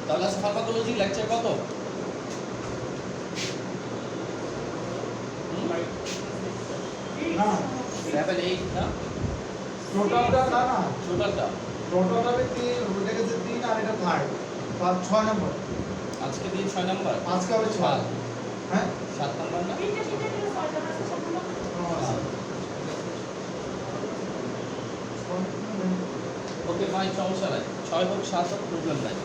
তাহলে আজকে pharmacology lecture কত? না 7 8 না টোটালটা না টোটালটা টোটালটা 3 ওটা গেছে 3 আর এটা থার্ড 6 নম্বর আজকে দিন 6 নাম্বার আজকে হবে 6 হ্যাঁ 7 নাম্বার না ওকে ফাইন, সমস্যা নাই, 6 হোক 7 হোক প্রবলেম নাই।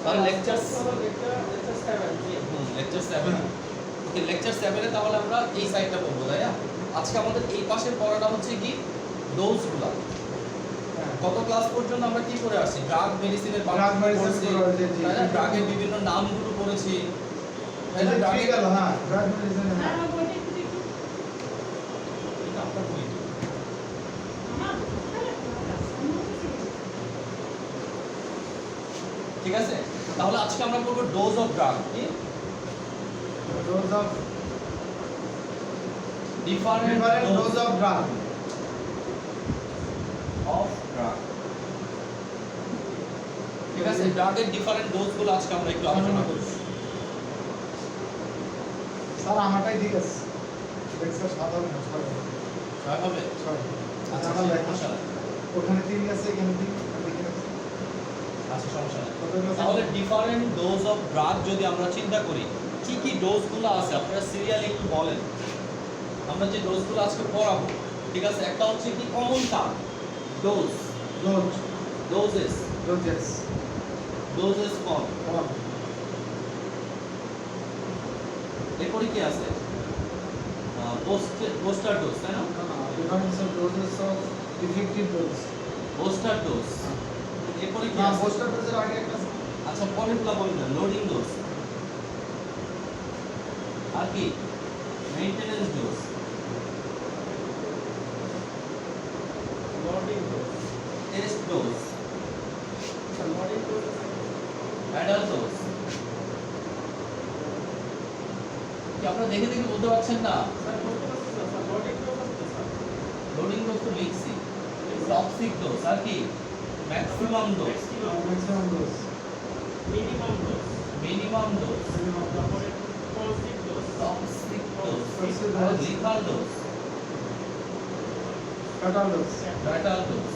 তাহলে লেকচার 7 ওকে লেকচার 7 এ তাহলে আমরা এই সাইডটা পড়বো, তাই না? আজকে আমাদের এই পাশের পড়াটা হচ্ছে কি ডোজগুলো। কত ক্লাস পর্যন্ত আমরা কি করে আসছি? ড্রাগ মেডিসিনের ড্রাগ মেডিসিন তাই না? ড্রাগের বিভিন্ন নামগুলো পড়েছি, তাই না? এটা ড্রাগের ঠিক গেল হ্যাঁ ড্রাগ মেডিসিন হ্যাঁ এটা আপনার বই। ঠিক আছে, তাহলে আজকে আমরা পড়বো ডোজ অফ ড্রাগ। কি dose of different dose of drug of drug. ঠিক আছে, ড্রাগের ডিফারেন্ট ডোজগুলো আজকে আমরা একটু আলোচনা করব। স্যার আমারটাই ঠিক আছে দেখছো সাধারণ না ছয় ছয় হবে? আচ্ছা আমার লেখা সমস্যা নাই। ওখানে 3 আছে এখানে 3 আচ্ছা সমস্যা নাই। কত আছে তাহলে ডিফারেন্ট ডোজ অফ ড্রাগ যদি আমরা চিন্তা করি, কি কি ডোজগুলো আছে আপনারা সিরিয়ালি একটু বলেন। আমরা যে ডোজগুলো আজকে পড়াবো, ঠিক আছে, একটা হচ্ছে কি common term dose, dose doses, doses doses form. এরপরে কি আছে? পোস্টার ডোজ, তাই না? Difference of doses of effective dose poster dose. এরপরে কি না আছে? পোস্টার ডোজের আগে একটা আচ্ছা পরেরগুলো বলেন না। লোডিং ডোজ, আর কি maintenance dose, loading dose test dose, loading dose adult dose. কি আপনারা দেখে দেখে বলতে পারছেন না? স্যার বলতে পারছি না স্যার লোডিং ডোজ আছে স্যার লোডিং ডোজ তো লিখছি, টক্সিক ডোজ, আর কি maximum dose, maximum dose minimum dose minimum dose, তারপরে toxic dose toxic dose, Toxic আর dose. Lethal dose, fatal dose fatal dose.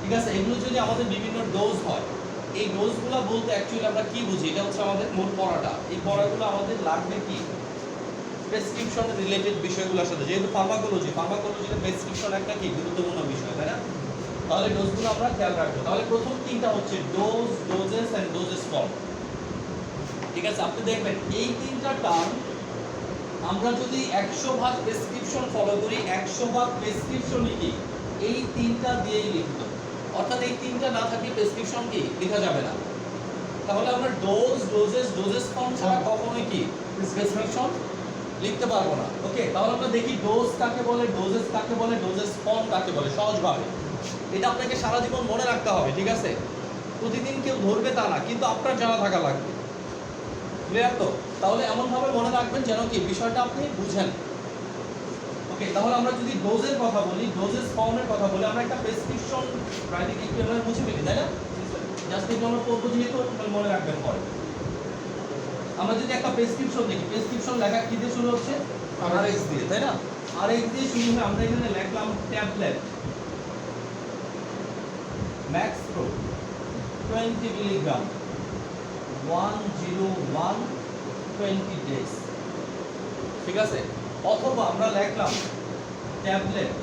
ঠিক আছে, এগুলো যদি আমাদের বিভিন্ন ডোজ হয়, এই ডোজগুলো বলতে অ্যাকচুয়ালি আমরা কি বুঝি? এটা হচ্ছে আমাদের মূল পড়াটা। এই পড়াগুলো আমাদের লাগবে কি প্রেসক্রিপশন রিলেটেড বিষয়গুলোর সাথে, যেহেতু ফার্মাকোলজিতে প্রেসক্রিপশন একটা কি গুরুত্বপূর্ণ বিষয়, তাই না? তাহলে ডোজগুলো আমরা খেয়াল রাখবো। তাহলে প্রথম তিনটা হচ্ছে dose, doses and doses form. ঠিক আছে, আপনি দেখবেন এই তিনটা টার্ম আমরা যদি 100 ভাগ প্রেসক্রিপশন ফলো করি, 100 ভাগ প্রেসক্রিপশনই কি এই তিনটা দিয়েই লিখত। অর্থাৎ এই তিনটা না থাকলে প্রেসক্রিপশন কি লেখা যাবে না। তাহলে আমরা ডোজ, ডোজেস, ডোজেস ফর্ম ছাড়া কখনোই কি প্রেসক্রিপশন লিখতে পারবো না। ওকে, তাহলে আমরা দেখি ডোজ কাকে বলে, ডোজেস কাকে বলে, ডোজেস ফর্ম কাকে বলে সহজভাবে। এটা আপনাকে সারা জীবন মনে রাখতে হবে, ঠিক আছে? প্রতিদিন কেউ ধরবে তা না, কিন্তু আপনার জানা থাকা লাগবে। ক্লিয়ার তো? তাহলে এমনভাবে মনে রাখবেন যেন কি বিষয়টা আপনি বুঝেন। ওকে, তাহলে আমরা যদি ডোজের কথা বলি, ডোজেস ফর্মের কথা বলি, আমরা একটা প্রেসক্রিপশন প্রায়দিকে একটু এভাবে মুছে ফেলি, তাই না? জাস্ট একটু আমরা পড়বো যেহেতু মনে রাখবেন পরে। আমরা যদি একটা প্রেসক্রিপশন দেখি, প্রেসক্রিপশন লেখা কি দিয়ে শুরু হচ্ছে? RX দিয়ে, তাই না? RX দিয়ে শুরু হয়ে আমরা এখানে লিখলাম tablet max pro 20 milligram 101 20 days. ঠিক আছে, অথবা আমরা লিখলাম tablet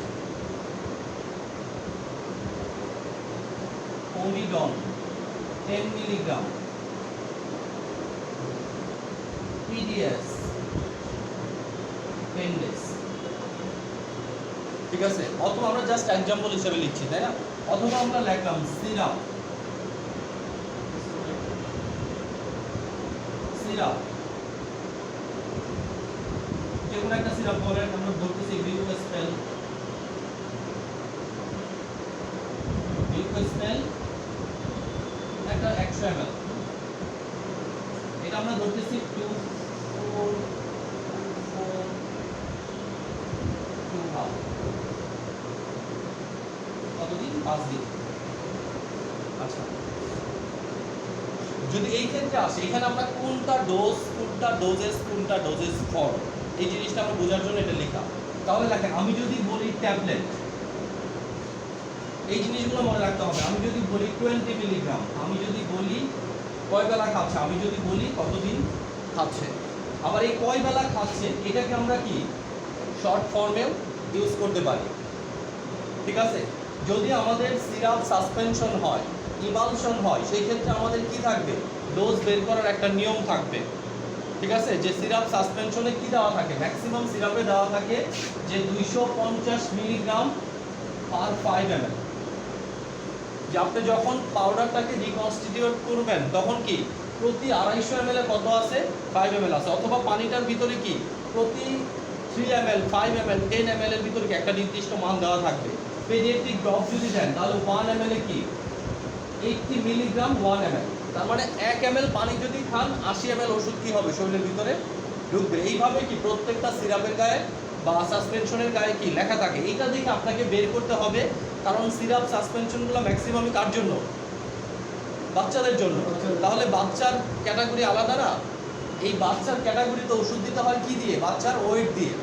Omidon 10 milligram PDS 10 days. ঠিক আছে, অথবা আমরা জাস্ট एग्जांपल হিসেবে লিখছি, তাই না? অথবা আমরা লিখলাম সিরাপ সিরাপ যেকোনো একটা সিরাপ বলেন, আমরা বলতেছি গ্লুকোস্পেল, একটা 100 ml, এটা আমরা ধরতেছি 2 কতদিন? 5 দিন। আচ্ছা, যদি এই ক্ষেত্রে আসে, এখানে আমরা কোনটা ডোজ, কোনটা ডোজেস, কোনটা ডোজেস ফর্ম, এই জিনিসটা আমরা বোঝার জন্য এটা লেখা। তাহলে দেখেন, আমি যদি বলি ট্যাবলেট, এই জিনিসগুলো মনে রাখতে হবে। আমি যদি বলি 20 মিলিগ্রাম, আমি যদি বলি কয় বেলা খাচ্ছে, আমি যদি বলি কতদিন খাচ্ছে, আবার এই কয় বেলা খাচ্ছে এটাকে আমরা কি শর্ট ফর্মেও ইউজ করতে পারি। ঠিক আছে, যদি আমাদের সিরাপ সাসপেনশন হয়, ইমালশন হয়, সেই ক্ষেত্রে আমাদের কি থাকবে, ডোজ বের করার একটা নিয়ম থাকবে। ঠিক আছে, যে সিরাপ সাসপেনশনে কি দেওয়া থাকে, ম্যাক্সিমাম সিরাপে দেওয়া থাকে যে 250 মিলিগ্রাম পার 5 ml। যে আপনি যখন পাউডারটাকে রিকনস্টিটিউট করবেন তখন কি প্রতি 250 ml এ কত আছে, 5 ml আছে, অথবা পানিটার ভিতরে কি প্রতি 3 ml, 5 ml, 10 ml এর ভিতরে কি একটা নির্দিষ্ট মান দেওয়া থাকবে। পেডিয়াট্রিক ড্রপ যদি দেন তাহলে 1 ml এ কি 80 মিলিগ্রাম 1 ml, তার মানে 1 ml পানি যদি খান 80 ml ওষুধ কি হবে শরীরের ভিতরে ঢুকবে। এইভাবে কি প্রত্যেকটা সিরাপের গায়ে বা সাসপেনশনের গায়ে কি লেখা থাকে, এইটা দেখে আপনাকে বের করতে হবে। কারণ সিরাপ সাসপেনশনগুলো ম্যাক্সিমামই কার জন্য, বাচ্চাদের জন্য। তাহলে বাচ্চার ক্যাটাগরি আলাদা না, এই বাচ্চার ক্যাটাগরিতে ওষুধ দিতে হয় কি দিয়ে, বাচ্চার ওয়েট দিয়ে।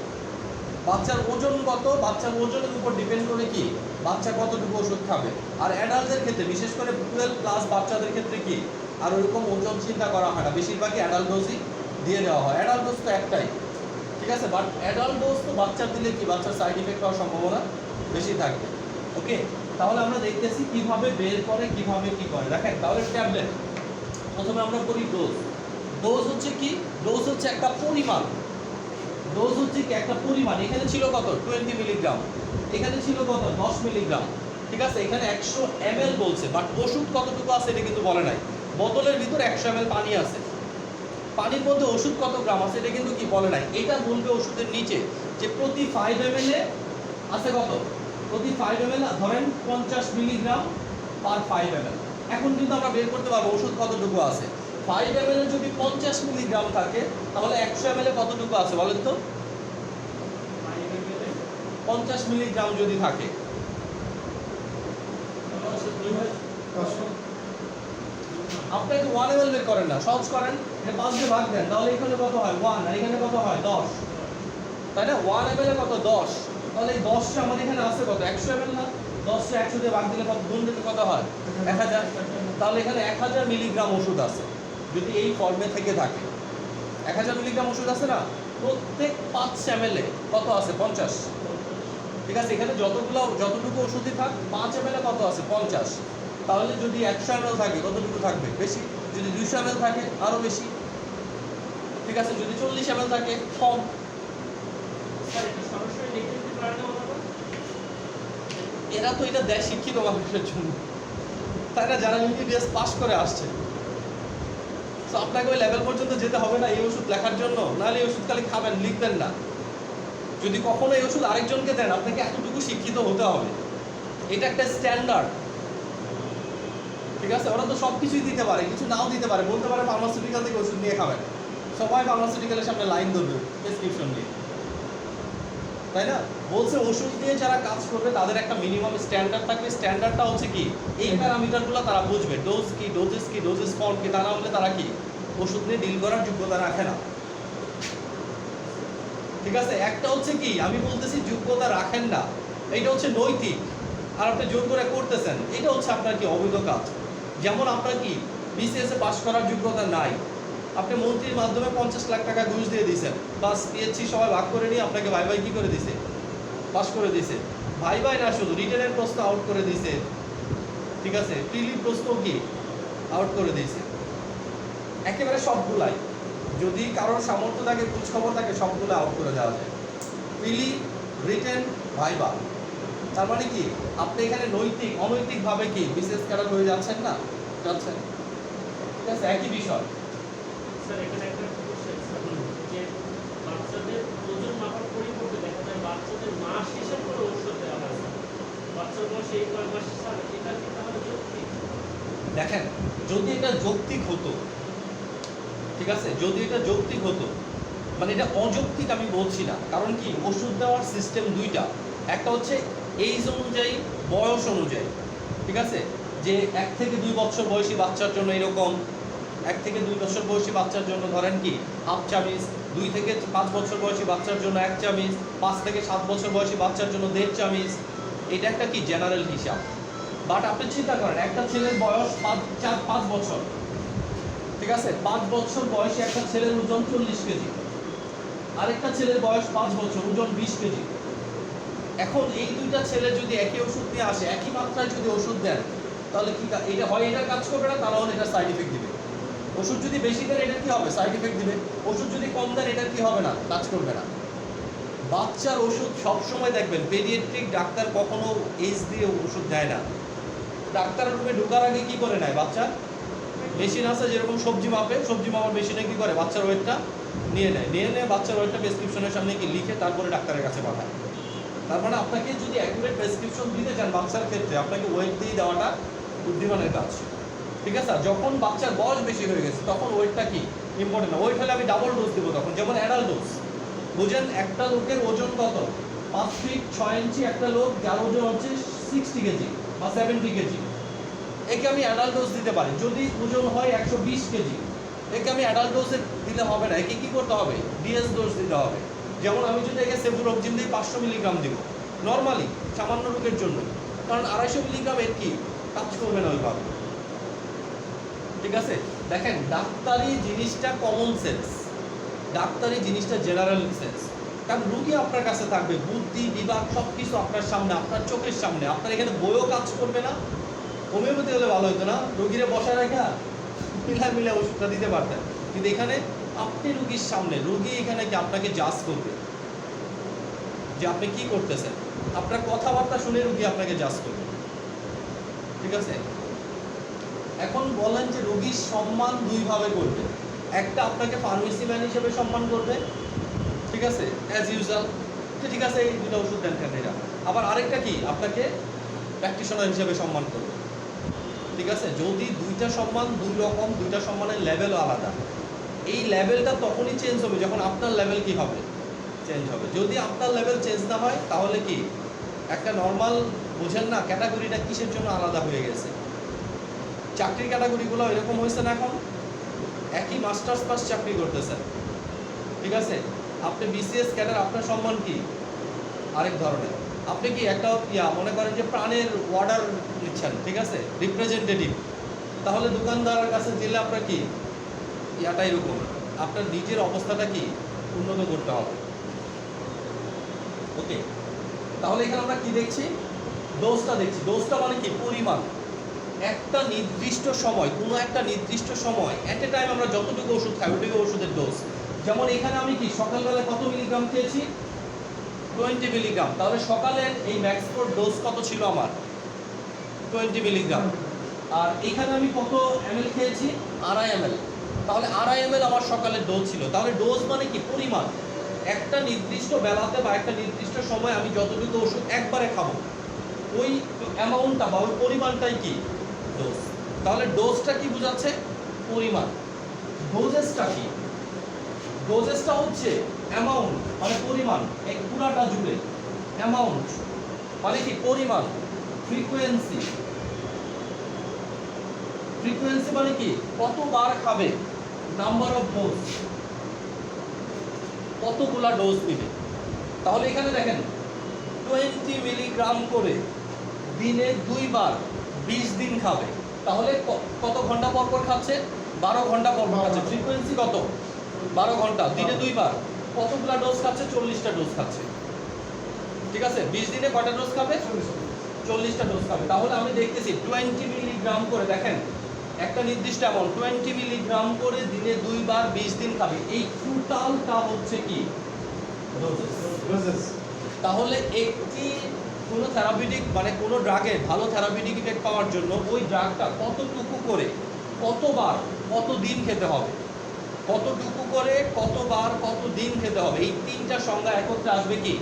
বাচ্চার ওজন কত, বাচ্চার ওজনের উপর ডিপেন্ড করে কি বাচ্চা কতটুকু ওষুধ খাবে। আর অ্যাডাল্টদের ক্ষেত্রে, বিশেষ করে 12+ বাচ্চাদের ক্ষেত্রে কি আর ওইরকম ওজন চিন্তা করা হয় না, বেশিরভাগই অ্যাডাল্ট ডোজই দিয়ে দেওয়া হয়। অ্যাডাল্ট ডোজ তো একটাই, ঠিক আছে, বাট অ্যাডাল্ট ডোজ তো বাচ্চার দিলে কি বাচ্চার সাইড ইফেক্ট হওয়ার সম্ভাবনা বেশি থাকবে। ওকে, তাহলে আমরা দেখতেছি কিভাবে বের করে, কিভাবে কি করে। দেখেন, তাহলে ট্যাবলেট প্রথমে আমরা করি ডোজ। ডোজ হচ্ছে কি, ডোজ হচ্ছে একটা পরিমাণ, ডোজ হচ্ছে কি একটা পরিমাণ। এখানে ছিল কত 20 মিলিগ্রাম, এখানে ছিল কত 10 মিলিগ্রাম। ঠিক আছে, এখানে 100 ml বলছে, বাট ওষুধ কতটুকু আছে এটা কিন্তু বলে নাই। বোতলের ভিতর 100 ml পানি আছে, পানির মধ্যে ওষুধ কত গ্রাম আছে এটা কিন্তু কি বলে নাই। এটা বলবে ওষুধের নিচে যে প্রতি 5 ml এ আছে কত, প্রতি 5 ml ধরেন 50 মিলিগ্রাম পার 5 ml। এখন কিন্তু আমরা বের করতে পারবো ওষুধ কতটুকু আছে। 5 ml এ যদি 50 মিলিগ্রাম থাকে তাহলে 100 ml এ কতটুকু আছে বলেন তো, 50 মিলিগ্রাম যদি থাকে, আপনাকে 1 ml বের করেন না, সহজ করেন, এটা 5 দিয়ে ভাগ দেন, তাহলে এখানে কত হয় 1 আর এখানে কত হয় 10, তাই না। 1 ml এ কত 10, তাহলে এই 10 টা আমাদের এখানে আছে কত 100 ml না, 10 টা 100 দিয়ে ভাগ দিলে কত, গুণ দিলে কত হয় 1000, তাহলে এখানে 1000 মিলিগ্রাম ওষুধ আছে যদি এই ফর্মে থেকে থাকে। 1000 মিলিগ্রাম ওষুধ আছে না, প্রত্যেক 5 ml এ কত আছে 50। ঠিক আছে, এখানে যতটুকু ওষুধই থাক 5 ml এ কত আছে 50, তাহলে যদি 100 ml থাকে কতটুকু থাকবে বেশি, যদি 200 ml থাকে আরো বেশি। ঠিক আছে, যদি 40 ml থাকে কম। স্যার এটা সরাসরি লিখে দিতে পারেন না ওনারা? এরা তো এটা দেয় শিক্ষিত মানুষের জন্য, তাই না, যারা এমবিবিএস পাস করে আসছে। তো আপনাকে ওই লেভেল পর্যন্ত যেতে হবে না এই ওষুধ লেখার জন্য, নাহলে এই ওষুধ খালি খাবেন, লিখবেন না। যদি কখনো এই ওষুধ আরেকজনকে দেন আপনাকে এতটুকু শিক্ষিত হতে হবে, এটা একটা স্ট্যান্ডার্ড। ঠিক আছে, ওরা তো সব কিছুই দিতে পারে, কিছু নাও দিতে পারে, বলতে পারে ফার্মাসিউটিক্যাল থেকে ওষুধ নিয়ে খাবেন, সবাই ফার্মাসিউটিক্যালের সামনে লাইন ধরবে প্রেসক্রিপশন নিয়ে, তাই না। বলছে ওষুধ দিয়ে যারা কাজ করবে তাদের একটা মিনিমাম স্ট্যান্ডার্ড থাকবে। স্ট্যান্ডার্ডটা হচ্ছে কি, এই প্যারামিটারগুলো তারা বুঝবে, ডোজ কি, ডোজেস কি, ডোজেস ফর্ম কি, তা না হলে তারা কি ওষুধ নিয়ে ডিল করার যোগ্যতা রাখে না। ঠিক আছে, একটা হচ্ছে কি আমি বলতেছি যোগ্যতা রাখেন না, এইটা হচ্ছে নৈতিক, আর আপনি জোর করে করতেছেন, এটা হচ্ছে আপনার কি অবৈধ কাজ। যেমন আপনার কি বিসিএস এ পাস করার যোগ্যতা নাই, আপনি মন্ত্রীর মাধ্যমে 50 লাখ টাকা ঘুষ দিয়ে দিয়েছেন, বাস পিএইচসি সবাই ভাগ করে নিয়ে আপনাকে ভাই ভাই কি করে দিছে, পাস করে দিছে। ভাই ভাই না, শুধু রিটেনের প্রশ্ন আউট করে দিছে। ঠিক আছে, প্রিলি প্রশ্ন কি আউট করে দিয়েছে, একেবারে সবগুলাই। যদি কারোর সামর্থ্য থাকে, খোঁজ খবর থাকে, সবগুলো আউট করে দেওয়া যায়, প্রিলি, রিটেন, ভাইবা। তার মানে কি আপনি এখানে নৈতিক অনৈতিকভাবে কি বিশেষ ক্যাডার হয়ে যাচ্ছেন না, যাচ্ছেন। ঠিক আছে, একই বিষয়। স্যার এখানে একটা কোশ্চেন স্যার, যে বাচ্চাদের ওজন মাপার পরিবর্তে দেখা যায় বাচ্চাদের মাস হিসাব করে ওষুধ দেওয়া হয় স্যার। বাচ্চার বয়স এই কয় মাস স্যার, এটা কি তাহলে যৌক্তিক? দেখেন, যদি এটা যৌক্তিক হতো, ঠিক আছে, যদি এটা যৌক্তিক হতো, মানে এটা অযৌক্তিক আমি বলছি না। কারণ কি ওষুধ দেওয়ার সিস্টেম দুইটা, একটা হচ্ছে এইজ অনুযায়ী, বয়স অনুযায়ী। ঠিক আছে, যে 1 থেকে 2 বছর বয়সী বাচ্চার জন্য এরকম, 1 থেকে 2 বছর বয়সী বাচ্চার জন্য ধরেন কি হাফ চামচ, 2 থেকে 5 বছর বয়সী বাচ্চার জন্য 1 চামচ, 5 থেকে 7 বছর বয়সী বাচ্চার জন্য 1.5 চামচ। এটা একটা কি জেনারেল হিসাব। বাট আপনি চিন্তা করেন একটা ছেলের বয়স 5 বছর, ঠিক আছে, 5 বছর বয়সে একটা ছেলের ওজন 40 কেজি, আরেকটা ছেলের বয়স 5 বছর, ওজন 20 কেজি। এখন এই দুইটা ছেলে যদি একই ওষুধ নিয়ে আসে, একই মাত্রায় যদি ওষুধ দেন, তাহলে কি এটা হয় এটা কাজ করবে না, তাহলে এটা সাইড ইফেক্ট দিবে। ওষুধ যদি বেশি দেন এটা কি হবে, সাইড ইফেক্ট দিবে। ওষুধ যদি কম দেন এটা কি হবে না, কাজ করবে না। বাচ্চার ওষুধ সবসময় দেখবেন পেডিয়াট্রিক ডাক্তার কখনো এজ দিয়ে ওষুধ দেয় না। ডাক্তারের রুমে ঢোকার আগে কি করে নেয়, বাচ্চা মেশিন আছে যেরকম সবজি মাপে, সবজি মাপার মেশিনে কি করে বাচ্চার ওয়েটটা নিয়ে নেয় বাচ্চার ওয়েটটা প্রেসক্রিপশনের সামনে কি লিখে তারপরে ডাক্তারের কাছে পাঠায়। তার মানে আপনাকে যদি অ্যাকুরেট প্রেসক্রিপশন দিতে চান বাচ্চার ক্ষেত্রে, আপনাকে ওয়েট দিয়ে দেওয়াটা বুদ্ধিমানের কাজ, ঠিক আছে। আর যখন বাচ্চার বয়স বেশি হয়ে গেছে তখন ওয়েটটা কি ইম্পর্টেন্ট না। ওয়েট হলে আমি ডাবল ডোজ দেবো তখন, যেমন অ্যাডাল্ট ডোজ। বুঝেন একটা লোকের ওজন কত, 5 ফিট 6 ইঞ্চি একটা লোক, যার ওজন হচ্ছে 60 কেজি বা 70 কেজি, একে আমি অ্যাডাল্ট ডোজ দিতে পারি। যদি ওজন হয় 120 কেজি, একে আমি অ্যাডাল্ট ডোজে দিলে হবে না, একে কী করতে হবে, ডিএস ডোজ দিতে হবে। যেমন আমি যদি একে সেফুরোক্সিন দিই 500 মিলিগ্রাম দিব নর্মালি সামান্য রোগের জন্য, কারণ 250 মিলিগ্রাম এর কি কাজ করবে না ওইভাবে, ঠিক আছে। দেখেন ডাক্তারি জিনিসটা কমন সেন্স, ডাক্তারি জিনিসটা জেনারেল সেন্স। কারণ রুগী আপনার কাছে থাকবে, বুদ্ধি বিভাগ সব কিছু আপনার সামনে, আপনার চোখের সামনে, আপনার এখানে বইও কাজ করবে না। হোমিওপ্যাথি হলে ভালো হতো না, রুগীরে বসায় রাখা মিলে ওষুধটা দিতে পারতেন, কিন্তু এখানে আপনি রুগীর সামনে, রুগী এখানে কি আপনাকে জাজ করবে যে আপনি কি করতেছেন, আপনার কথাবার্তা শুনে রুগী আপনাকে জাজ করবে, ঠিক আছে। এখন বলেন যে রুগীর সম্মান দুইভাবে করবে, একটা আপনাকে ফার্মেসি ম্যান হিসেবে সম্মান করবে, ঠিক আছে, অ্যাজ ইউজুয়াল, ঠিক আছে এই দুটো ওষুধ দেন কেন এটা। আবার আরেকটা কি আপনাকে প্র্যাকটিশনার হিসেবে সম্মান করবে, ঠিক আছে। যদি দুইটা সম্মান দুই রকম, দুইটা সম্মানের লেভেলও আলাদা। এই লেভেলটা তখনই চেঞ্জ হবে যখন আপনার লেভেল কি হবে, চেঞ্জ হবে। যদি আপনার লেভেল চেঞ্জ না হয় তাহলে কি একটা নর্মাল, বোঝেন না ক্যাটাগরিটা কিসের জন্য আলাদা হয়ে গেছে। চাকরির ক্যাটাগরিগুলো এরকম হয়েছে না, এখন একই মাস্টার্স পাস চাকরি করতেছেন, ঠিক আছে। আপনি বিসিএস ক্যাডার, আপনার সম্মান কি আরেক ধরনের। আপনি কি একটা মনে করেন যে প্রাণের অর্ডার নিচ্ছেন, ঠিক আছে, রিপ্রেজেন্টেটিভ, তাহলে দোকানদারের কাছে দিলে আপনার কি এরকম, আপনার নিজের অবস্থাটা কি উন্নত করতে হবে, ওকে। তাহলে এখানে আমরা কি দেখছি, ডোজটা দেখছি। ডোজটা মানে কি পরিমাণ, একটা নির্দিষ্ট সময়, কোনো একটা নির্দিষ্ট সময় এট এ টাইম আমরা যতটুকু ওষুধ খাই ওইটুকু ওষুধের ডোজ। যেমন এখানে আমি কি সকালবেলা কত মিলিগ্রাম খেয়েছি, 20 মিলিগ্রাম, তাহলে সকালের এই ম্যাক্সিমাম ডোজ কত ছিল আমার, 20 মিলিগ্রাম। আর এখানে আমি কত এমএল খেয়েছি, 2.5 ml, তাহলে 2.5 ml আমার সকালের ডোজ ছিল। তাহলে ডোজ মানে কি পরিমাণ, একটা নির্দিষ্ট বেলাতে বা একটা নির্দিষ্ট সময় আমি যতটুকু ওষুধ একবারে খাবো ওই অ্যামাউন্টটা বা ওই পরিমাণটাই কি ডোজ। তাহলে ডোজটা কি বোঝাচ্ছে, পরিমাণ। ডোজেসটা কি, ডোজেসটা হচ্ছে অ্যামাউন্ট মানে পরিমাণ, এই পুরাটা জুড়ে অ্যামাউন্ট মানে কি পরিমাণ। ফ্রিকোয়েন্সি, ফ্রিকোয়েন্সি মানে কি কতবার খাবে, নাম্বার অফ ডোজ, কতগুলা ডোজ দিবে। তাহলে এখানে দেখেন 20 মিলিগ্রাম করে দিনে 2 বার 20 দিন খাবে, তাহলে কত ঘন্টা পর পর খাচ্ছে, 12 ঘন্টা পর পর খাচ্ছে। ফ্রিকোয়েন্সি কত, 12 ঘন্টা, দিনে 2 বার, কতগুলা ডোজ খাচ্ছে, 40টা ডোজ খাচ্ছে, ঠিক আছে। 20 দিনে কয়টা ডোজ খাবে, 40টা ডোজ খাবে। তাহলে আমি দেখতেছি 20 মিলিগ্রাম করে, দেখেন একটা নির্দিষ্ট অ্যামাউন্ট 20 মিলিগ্রাম করে দিনে 2 বার 20 দিন খাবে, এই টোটালটা হচ্ছে কি ডোজেস। তাহলে একটি কোনো থেরাপিউটিক মানে কোনো ড্রাগে ভালো থেরাপিউটিক ইফেক্ট পাওয়ার জন্য ওই ড্রাগটা কতটুকু করে কতবার কত দিন খেতে হবে, কতটুকু করে কতবার কত দিন খেতে হবে, এই তিনটা সংজ্ঞা একত্রে আসবে কি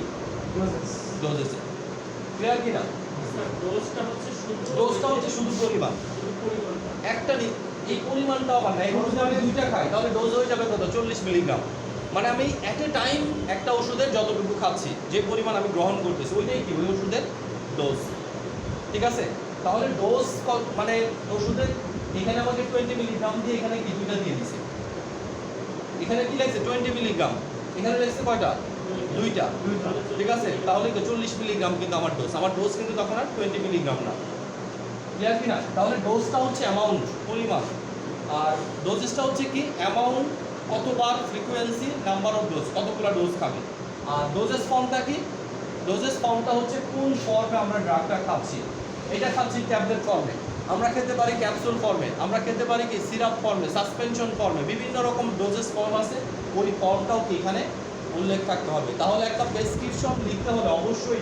ডোজেস। ক্লিয়ার কি না, ডোজটা হচ্ছে শুধু পরিমাণ, একটা এই পরিমাণটা আবার না। এখন যদি আমি 2টা খাই তাহলে ডোজ হয়ে যাবে কত, 40 মিলিগ্রাম। মানে আমি এট এ টাইম একটা ওষুধের যতটুকু খাচ্ছি, যে পরিমাণ আমি গ্রহণ করতেছি ওইটাই কি ওই ওষুধের ডোজ, ঠিক আছে। তাহলে ডোজ মানে ওষুধের এখানে আমাকে 20 মিলিগ্রাম দিয়ে এখানে কি দুইটা দিয়ে দিছে। এখানে কি লাগছে 20 মিলিগ্রাম, এখানে লাগছে কয়টা? দুইটা। ঠিক আছে, তাহলে তো 40 মিলিগ্রাম কিন্তু আমার ডোজ কিন্তু তখন আর 20 মিলিগ্রাম না। ক্লিয়ার কি না? তাহলে ডোজটা হচ্ছে অ্যামাউন্ট, পরিমাণ, আর ডোজেসটা হচ্ছে কি অ্যামাউন্ট, কতবার, ফ্রিকোয়েন্সি, নাম্বার অফ ডোজ, কতগুলো ডোজ খাবে। আর ডোজেস ফর্মটা কি? ডোজেস ফর্মটা হচ্ছে কোন ফর্মে আমরা ড্রাগটা খাচ্ছি। এটা খাচ্ছি ট্যাবলেট ফর্মে, আমরা খেতে পারি ক্যাপসুল ফর্মে, আমরা খেতে পারি কি সিরাপ ফর্মে, সাসপেনশন ফর্মে, বিভিন্ন রকম ডোজেস ফর্ম আছে। ওই ফর্মটাও কি এখানে উল্লেখ থাকতে হবে। তাহলে একটা প্রেসক্রিপশন লিখতে হলে অবশ্যই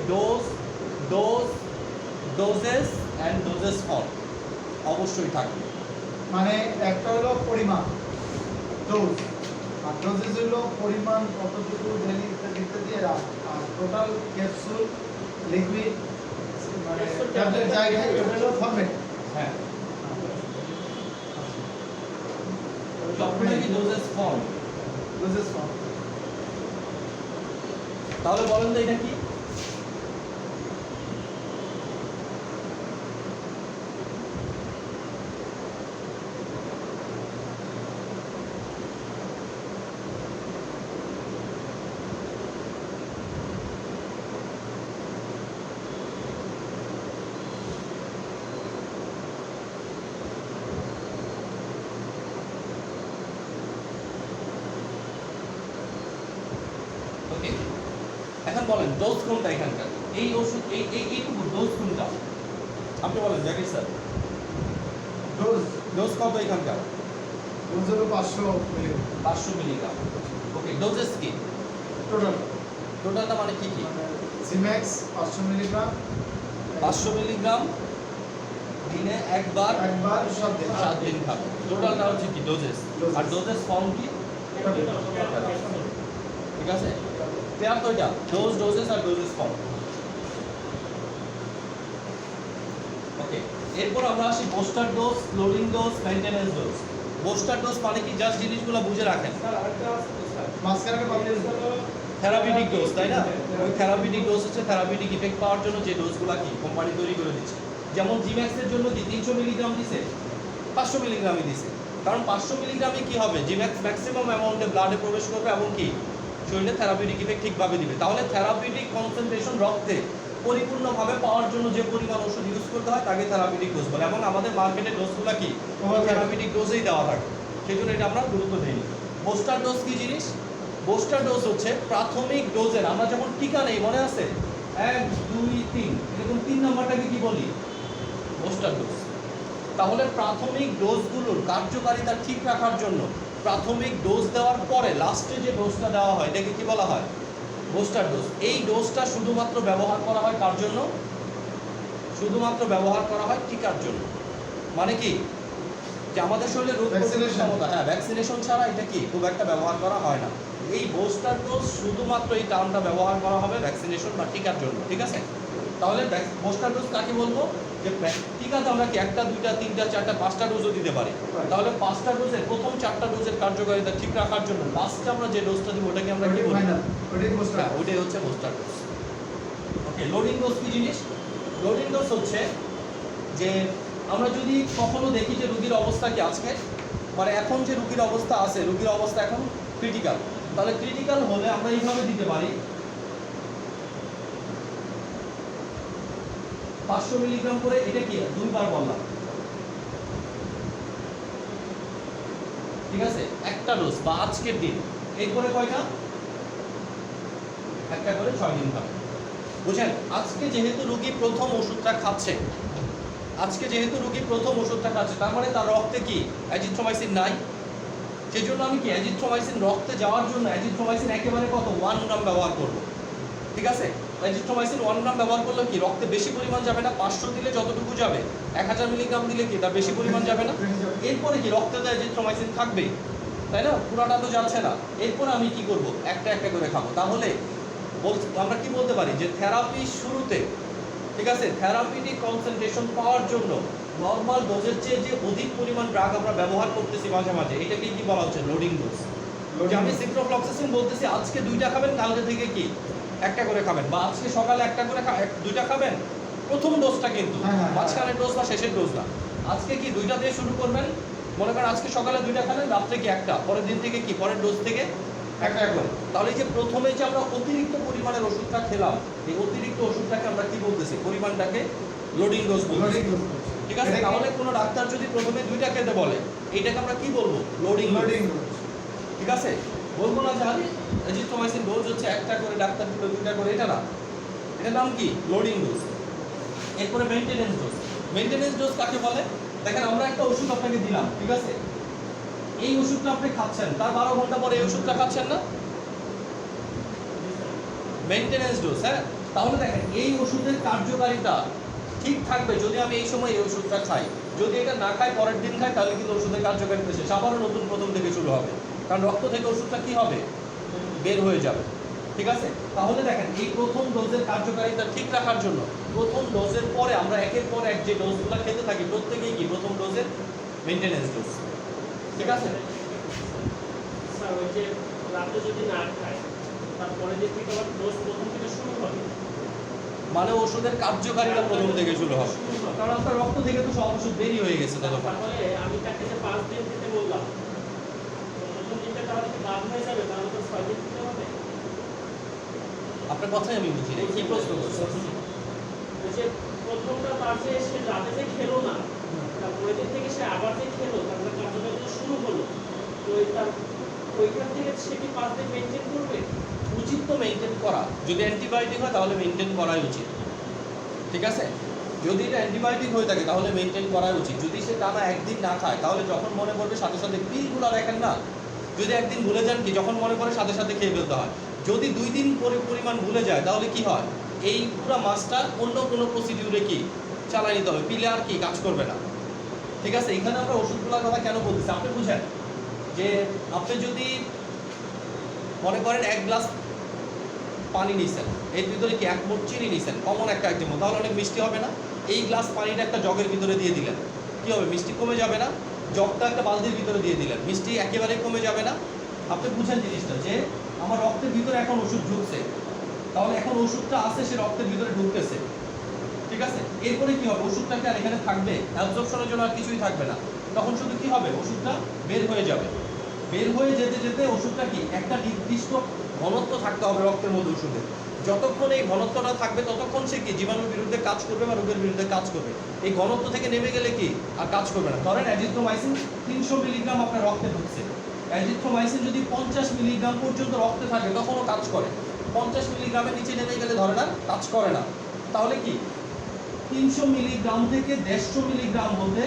ডোজেস অ্যান্ড ডোজেস ফর্ম অবশ্যই থাকবে। মানে একটা হলো পরিমাণ ডোজ, আর ডোজেস হলো পরিমাণ কতটুকু ডেলি ইত্যাদি, আর টোটাল ক্যাপসুল লিকুইড মানে ট্যাবলেট জায়গায় এটা হলো ফরম্যাট। হ্যাঁ, সবগুলো কি ডোজেস ফর্ম। Doses form. তাহলে বলেন তো এটা কি? ওকে, এখন বলেন ডোজ কোনটা এখানকার? এই ওষুধ এইটুকু ডোজ কোনটা? আপনি বলেন জাকির স্যার, ডোজ কত এখানকার? ডোজ হলো 500 মিলিগ্রাম। 500 মিলিগ্রাম। ওকে, ডোজেস কি? টোটালটা মানে কি কি? সিম্যাক্স 500 মিলিগ্রাম, 500 মিলিগ্রাম দিনে একবার 7 দিন। 7 দিন খাবে। টোটালটা হচ্ছে কি ডোজেস। আর ডোজেস ফর্ম কি? ঠিক আছে, পেয়ার তো এটা ডোজেস আর ডোজেস ফর্ম। ওকে, এরপর আমরা আসি booster dose, loading dose, maintenance dose. Booster dose মানে কি? জাস্ট জিনিসগুলো বুঝে রাখেন। মাঝখানে পাবলিশ থেরাপিউটিক ডোজ, তাই না? ওই থেরাপিউটিক ডোজ হচ্ছে থেরাপিউটিক ইফেক্ট পাওয়ার জন্য যে ডোজগুলো কি কোম্পানি তৈরি করে দিচ্ছে। যেমন জিম্যাক্সের জন্য কি 300 মিলিগ্রাম দিছে, 500 মিলিগ্রামই দিছে। কারণ 500 মিলিগ্রামে কি হবে, জিম্যাক্স ম্যাক্সিমাম অ্যামাউন্টে ব্লাডে প্রবেশ করবে এবং কি শরীরে থেরাপিউটিক ইফেক্ট ঠিকভাবে দিবে। তাহলে থেরাপিউটিক কনসেন্ট্রেশন রক্তে পরিপূর্ণভাবে পাওয়ার জন্য যে পরিমাণ ওষুধ ইউজ করতে হয় তাকে থেরাপিউটিক ডোজ বলে। এবং আমাদের মার্কেটে ডোজগুলো কি থেরাপিউটিক ডোজেই দেওয়া থাকে, সেই জন্য এটা আমরা গুরুত্ব দিই। বুস্টার ডোজ কি জিনিস? বুস্টার ডোজ হচ্ছে প্রাথমিক ডোজের, আমরা যখন টিকা নেই, মনে আছে 1 2 3 এরকম 3 নাম্বারটাকে কি বলি? Booster dose. তাহলে প্রাথমিক ডোজগুলোর কার্যকারিতা ঠিক রাখার জন্য প্রাথমিক ডোজ দেওয়ার পরে লাস্টে যে ডোজটা দেওয়া হয় এটাকে কি বলা হয়? Booster dose. এই ডোজটা শুধুমাত্র ব্যবহার করা হয় কার জন্য? শুধুমাত্র ব্যবহার করা হয় টিকার জন্য। মানে কি যে আমাদের শরীরে রোগ প্রতিরোধ ক্ষমতা, হ্যাঁ, ভ্যাকসিনেশন ছাড়া এটা কি খুব একটা ব্যবহার করা হয় না। এই বুস্টার ডোজ শুধুমাত্র এই টার্মটা ব্যবহার করা হবে ভ্যাকসিনেশন বা টিকার জন্য। ঠিক আছে, তাহলে বুস্টার ডোজ কাকে বলবো? যে টিকাতে আমরা কি 1টা 2টা 3টা 4টা 5টা ডোজও দিতে পারি। তাহলে 5টা ডোজের প্রথম 4টা ডোজের কার্যকারিতা ঠিক রাখার জন্য লাস্টে আমরা যে ডোজটা দিব ওটাকে আমরা কি বলি? হ্যাঁ, ওটাই হচ্ছে বুস্টার ডোজ। ওকে, লোডিং ডোজ কি জিনিস? লোডিং ডোজ হচ্ছে যে আমরা যদি কখনো দেখি যে রোগীর অবস্থা কি আজকে, মানে এখন যে রোগীর অবস্থা আছে, রোগীর অবস্থা এখন ক্রিটিক্যাল, তাহলে ক্রিটিক্যাল হলে আমরা এইভাবে দিতে পারি 500 মিলিগ্রাম করে। এটা কি 2 বার বললাম, ঠিক আছে, একটা ডোজ বা আজকের দিন। এরপরে কয়টা? একটা করে 6 দিন খাবে। বুঝেন, আজকে যেহেতু রোগী প্রথম ওষুধটা খাচ্ছে, তার মানে তার রক্তে কি অ্যাজিথ্রোমাইসিন নাই। সেই জন্য আমি কি অ্যাজিথ্রোমাইসিন রক্তে যাওয়ার জন্য অ্যাজিথ্রোমাইসিন একেবারে কত 1 গ্রাম ব্যবহার করব। ঠিক আছে, অ্যাজিথ্রোমাইসিন 1 গ্রাম ব্যবহার করলে কি রক্তে বেশি পরিমাণ যাবে না। 500 দিলে যতটুকু যাবে, 1000 মিলিগ্রাম দিলে কি তার বেশি পরিমাণ যাবে না। এরপরে কি রক্তে তো অ্যাজিথ্রোমাইসিন থাকবেই, তাই না? পুরাটা তো যাচ্ছে না। এরপরে আমি কি করব? একটা একটা করে খাবো। তাহলে আমরা কি বলতে পারি যে থেরাপি শুরুতে, ঠিক আছে, থেরাপিউটিক কনসেন্ট্রেশন পাওয়ার জন্য নর্মাল ডোজের চেয়ে যে অধিক পরিমাণ ড্রাগ আমরা ব্যবহার করতেছি মাঝে মাঝে, এটাকে কি বলা হচ্ছে? Loading dose. যে আমি সিপ্রোফ্লক্সাসিন বলতেছি আজকে 2টা খাবেন, কালকে থেকে কি একটা করে খাবেন, বা আজকে সকালে একটা করে 2টা খাবেন, প্রথম ডোজটা কিন্তু, মাঝখানের ডোজ বা শেষের ডোজ না। আজকে কি 2টা দিয়ে শুরু করবেন, মনে করেন আজকে সকালে 2টা খেলেন, রাত্রে কি একটা, পরের দিন থেকে কি পরের ডোজ থেকে একটা করে। তাহলে এই যে প্রথমে যে আমরা অতিরিক্ত পরিমাণের ওষুধটা খেলাম, এই অতিরিক্ত ওষুধটাকে আমরা কি বলতেছি, পরিমাণটাকে লোডিং ডোজ বলতেছি। Loading dose. ঠিক আছে, তাহলে কোনো ডাক্তার যদি প্রথমে 2টা খেতে বলে, এইটাকে আমরা কি বলবো, লোডিং লোডিং ডোজ। ডোজ। ঠিক আছে, বলবো না যে আরে এজিথ্রোমাইসিন ডোজ হচ্ছে একটা করে, ডাক্তার দিল 2টা করে, এটা না, এটার নাম কি লোডিং ডোজ। এরপরে মেইনটেনেন্স ডোজ। মেইনটেনেন্স ডোজ কাকে বলে, দেখেন আমরা একটা ওষুধ আপনাকে দিলাম, ঠিক আছে, এই ওষুধটা আপনি খাচ্ছেন, তার 12 ঘন্টা পরে এই ওষুধটা খাচ্ছেন না, মেইনটেনেন্স ডোজ। হ্যাঁ, তাহলে দেখেন এই ওষুধের কার্যকারিতা ঠিক থাকবে যদি আমি এই সময় এই ওষুধটা খাই, যদি এটা না খাই পরের দিন খাই, তাহলে কিন্তু ওষুধের কার্যকারিতা শেষ, আবারও নতুন প্রথম থেকে শুরু হবে, কারণ রক্ত থেকে ওষুধটা কি হবে, বের হয়ে যাবে। ঠিক আছে, তাহলে দেখেন এই প্রথম ডোজের কার্যকারিতা ঠিক রাখার জন্য প্রথম ডোজের পরে আমরা একের পর এক যে ডোজগুলো খেতে থাকি, প্রত্যেকেই কি প্রথম ডোজের মেইনটেনেন্স ডোজ। ঠিক আছে, স্যার ওই যে রাতে যদি না খায় তারপরে যে থেকে আবার ডোজ প্রথম থেকে শুরু হবে, মানে ওষুধের কার্যকারিতা প্রথম থেকে শুরু হবে, কারণ আপনার রক্ত থেকে তো সব ওষুধ বেরিয়ে হয়ে গেছে ততক্ষণ। তাহলে আমি তাকে যে 5 দিন খেতে বললাম, তো প্রথম দিনটা তাহলে কি বাদ হয়ে যাবে, তাহলে তো 6 দিন খেতে হবে। আপনার কথাই আমি বুঝি না, কি প্রশ্ন করছেন? ওই যে প্রথমটা তার যে সে রাতে যে খেলো না, তারপরে দিন থেকে সে আবার যে খেলো, তারপরে কার্যকারিতা শুরু হলো, তো তার ওইখান থেকে সে কি 5 দিন মেনটেন করবে? উচিত তো মেনটেন করা, যদি অ্যান্টিবায়োটিক হয় তাহলে মেনটেন করাই উচিত। ঠিক আছে, যদি এটা অ্যান্টিবায়োটিক হয়ে থাকে তাহলে মেনটেন করাই উচিত। যদি সে টানা একদিন না খায় তাহলে যখন মনে করবে সাথে সাথে পিলগুলো দেখেন না, যদি একদিন ভুলে যান কি, যখন মনে পড়ে সাথে সাথে খেয়ে ফেলতে হয়। যদি 2 দিন পরিমাণ ভুলে যায় তাহলে কি হয়, এই পুরো মাসটা অন্য কোনো প্রসিডিউরে কি চালাই নিতে হবে, পিলে আর কি কাজ করবে না। ঠিক আছে, এখানে আমরা ওষুধগুলোর কথা কেন বলতেছি আপনি বুঝেন, যে আপনি যদি মনে করেন 1 গ্লাস পানি নিছেন, এর ভিতরে কি 1 মুঠ চিনি নিছেন, কমন একটা আইটেম, তাহলে অনেক মিষ্টি হবে না। এই গ্লাস পানিটা একটা জগের ভিতরে দিয়ে দিলেন, কি হবে, মিষ্টি কমে যাবে না। জগটা একটা বালতির ভিতরে দিয়ে দিলেন, মিষ্টি একেবারেই কমে যাবে না। আপনি বুঝেন জিনিসটা, যে আমার রক্তের ভিতরে এখন ওষুধ ঢুকছে, তাহলে এখন ওষুধটা আছে সে রক্তের ভিতরে ঢুকতেছে। ঠিক আছে, এরপরে কি হবে, ওষুধটাকে আর এখানে থাকবে, অ্যাবজর্পশনের জন্য আর কিছুই থাকবে না, তখন শুধু কি হবে, ওষুধটা বের হয়ে যাবে। বের হয়ে যেতে যেতে ওষুধটা কি একটা নির্দিষ্ট ঘনত্ব থাকতে হবে রক্তের মধ্যে ওষুধের, যতক্ষণ এই ঘনত্বটা থাকবে ততক্ষণ সে কি জীবাণুর বিরুদ্ধে কাজ করবে বা রোগের বিরুদ্ধে কাজ করবে। এই ঘনত্ব থেকে নেমে গেলে কি আর কাজ করবে না। ধরেন অ্যাজিথ্রোমাইসিন 300 মিলিগ্রাম আপনার রক্তে ঢুকছে, অ্যাজিথ্রোমাইসিন যদি 50 মিলিগ্রাম পর্যন্ত রক্তে থাকে তখনও কাজ করে, 50 মিলিগ্রামের নিচে নেমে গেলে ধরে না কাজ করে না। তাহলে কি 300 মিলিগ্রাম থেকে 150 মিলিগ্রাম হতে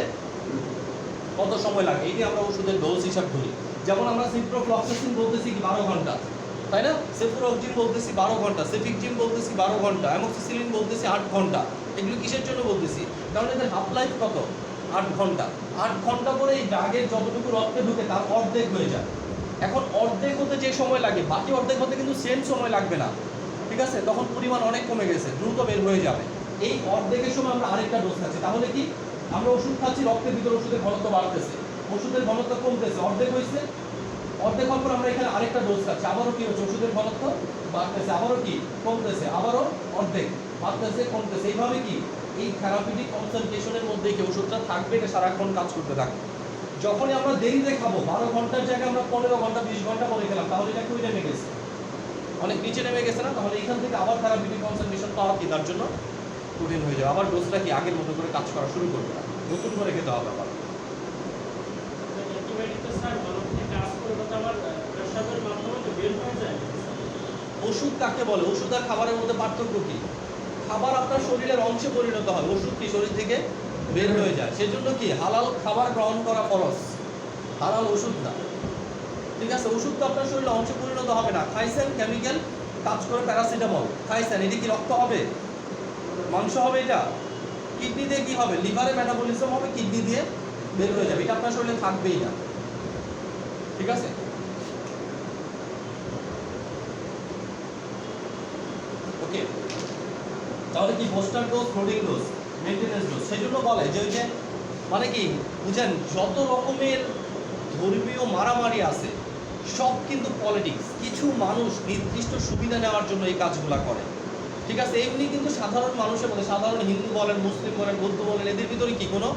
কত সময় লাগে, এটি আমরা ওষুধের ডোজ হিসাব ধরি। যেমন আমরা সিপ্রোফ্লক্সাসিন বলতেছি কি 12 ঘন্টা, তাই না, সেফুরোক্সিন বলতেছি 12 ঘন্টা, সেফিকজিম বলতেছি 12 ঘন্টা, অ্যামোক্সিসিলিন বলতেছি 8 ঘন্টা। এগুলো কিসের জন্য বলতেছি, কারণ এদের হাফ লাইফ কত, 8 ঘন্টা। 8 ঘন্টা করে এই ড্রাগের যতটুকু রক্তে ঢুকে তার অর্ধেক হয়ে যায়। এখন অর্ধেক হতে যে সময় লাগে, বাকি অর্ধেক হতে কিন্তু সেম সময় লাগবে না। ঠিক আছে, তখন পরিমাণ অনেক কমে গেছে, দ্রুত বের হয়ে যাবে। এই অর্ধেকের সময় আমরা আরেকটা ডোজ খাচ্ছি, তাহলে কি আমরা ওষুধ খাচ্ছি, রক্তের ভিতরে ওষুধের ঘনত্ব বাড়তেছে, ওষুধের ঘনত্ব কমতেছে, অর্ধেক হয়েছে, অর্ধেক হওয়ার পর আমরা এখানে আরেকটা ডোজ খাচ্ছি, আবারও কি হচ্ছে, ওষুধের ঘনত্ব বাড়তেছে, আবারও কি কমতেছে, আবারও অর্ধেক বাড়তেছে কমতেছে। এইভাবে কি এই থেরাপিউটিক কনসেন্ট্রেশনের মধ্যে কি ওষুধটা থাকবে, এটা সারাক্ষণ কাজ করতে থাকবে। যখনই আমরা দেরিতে খাবো, 12 ঘন্টার জায়গায় আমরা 15 ঘন্টা 20 ঘন্টা পরে খেলাম, তাহলে এটা কই নেমে গেছে, অনেক নিচে নেমে গেছে না, তাহলে এখান থেকে আবার থেরাপিউটিক কনসেন্ট্রেশন পাওয়া কি তার জন্য কঠিন হয়ে যাবে, আবার ডোজটা কি আগের মতো করে কাজ করা শুরু করবে না, নতুন করে খেতে হবে আবার। অ্যান্টিবায়োটিক তো স্যার ভালো করে কাজ করবে, তো আবার পেশাবের মাধ্যমে তো বের হয়ে যায়। ওষুধ কাকে বলে, ওষুধ আর খাবারের মধ্যে পার্থক্য কি, খাবার আপনার শরীরের অংশে পরিণত হয়, ওষুধ কি শরীর থেকে বের হয়ে যায়। সেজন্য কি হালাল খাবার গ্রহণ করা ফরজ, হালাল ওষুধ না। ঠিক আছে, ওষুধ তো আপনার শরীরে অংশে পরিণত হবে না, খাইছেন কেমিক্যাল কাজ করে, প্যারাসিটামল খাইছেন, এটি কি রক্ত হবে, মাংস হবে, এটা কিডনি দিয়ে কি হবে, লিভারে মেটাবলিজম হবে, কিডনি দিয়ে বের হয়ে যাবে, এটা আপনার শরীরে থাকবেই না। ঠিক আছে, ওকে, তাহলে কি booster dose, loading dose, maintenance dose, সেজন্য বলে যে ওই যে মানে কি বুঝেন, যত রকমের ধর্মীয় মারামারি আছে সব কিন্তু পলিটিক্স, কিছু মানুষ নির্দিষ্ট সুবিধা নেওয়ার জন্য এই কাজগুলা করে। ঠিক আছে, এমনি কিন্তু সাধারণ মানুষের মধ্যে, সাধারণ হিন্দু বলেন, মুসলিম বলেন, বৌদ্ধ বলেন, এদের ভিতরে কি কোনো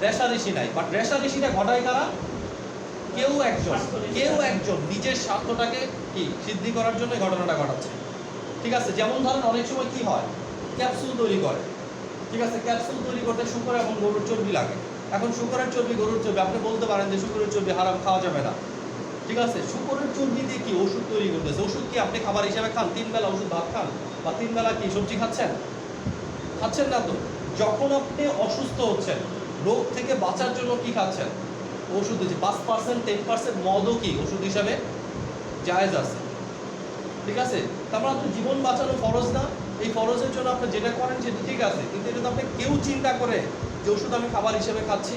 রেষারেষি নাই, বাট রেষারেষিটা ঘটায় কারা? কেউ একজন নিজের স্বার্থটাকে কি সিদ্ধি করার জন্য এই ঘটনাটা ঘটাচ্ছে। ঠিক আছে, যেমন ধরেন অনেক সময় কি হয়, ক্যাপসুল তৈরি করে। ঠিক আছে, ক্যাপসুল তৈরি করতে শূকর এবং গরুর চর্বি লাগে। এখন শূকরের চর্বি, গরুর চর্বি, আপনি বলতে পারেন যে শূকরের চর্বি হারাম, খাওয়া যাবে না। ঠিক আছে, শূকরের চর্বি দিয়ে কি ওষুধ তৈরি করতেছে। ওষুধ কি আপনি খাবার হিসাবে খান? 3 বেলা ওষুধ ভাত খান, বা 3 বেলা কি সবজি খাচ্ছেন? খাচ্ছেন না তো। যখন আপনি অসুস্থ হচ্ছেন, রোগ থেকে বাঁচার জন্য কি খাচ্ছেন? ওষুধ দিচ্ছে। 5% 10% মদও কি ওষুধ হিসাবে জায়েজ আছে। ঠিক আছে, তারপর আপনার জীবন বাঁচানো ফরজ না? এই ফরজের জন্য আপনি যেটা করেন সেটা ঠিক আছে, কিন্তু এটা তো আপনি কেউ চিন্তা করে যে ওষুধ আমি খাবার হিসেবে খাচ্ছি।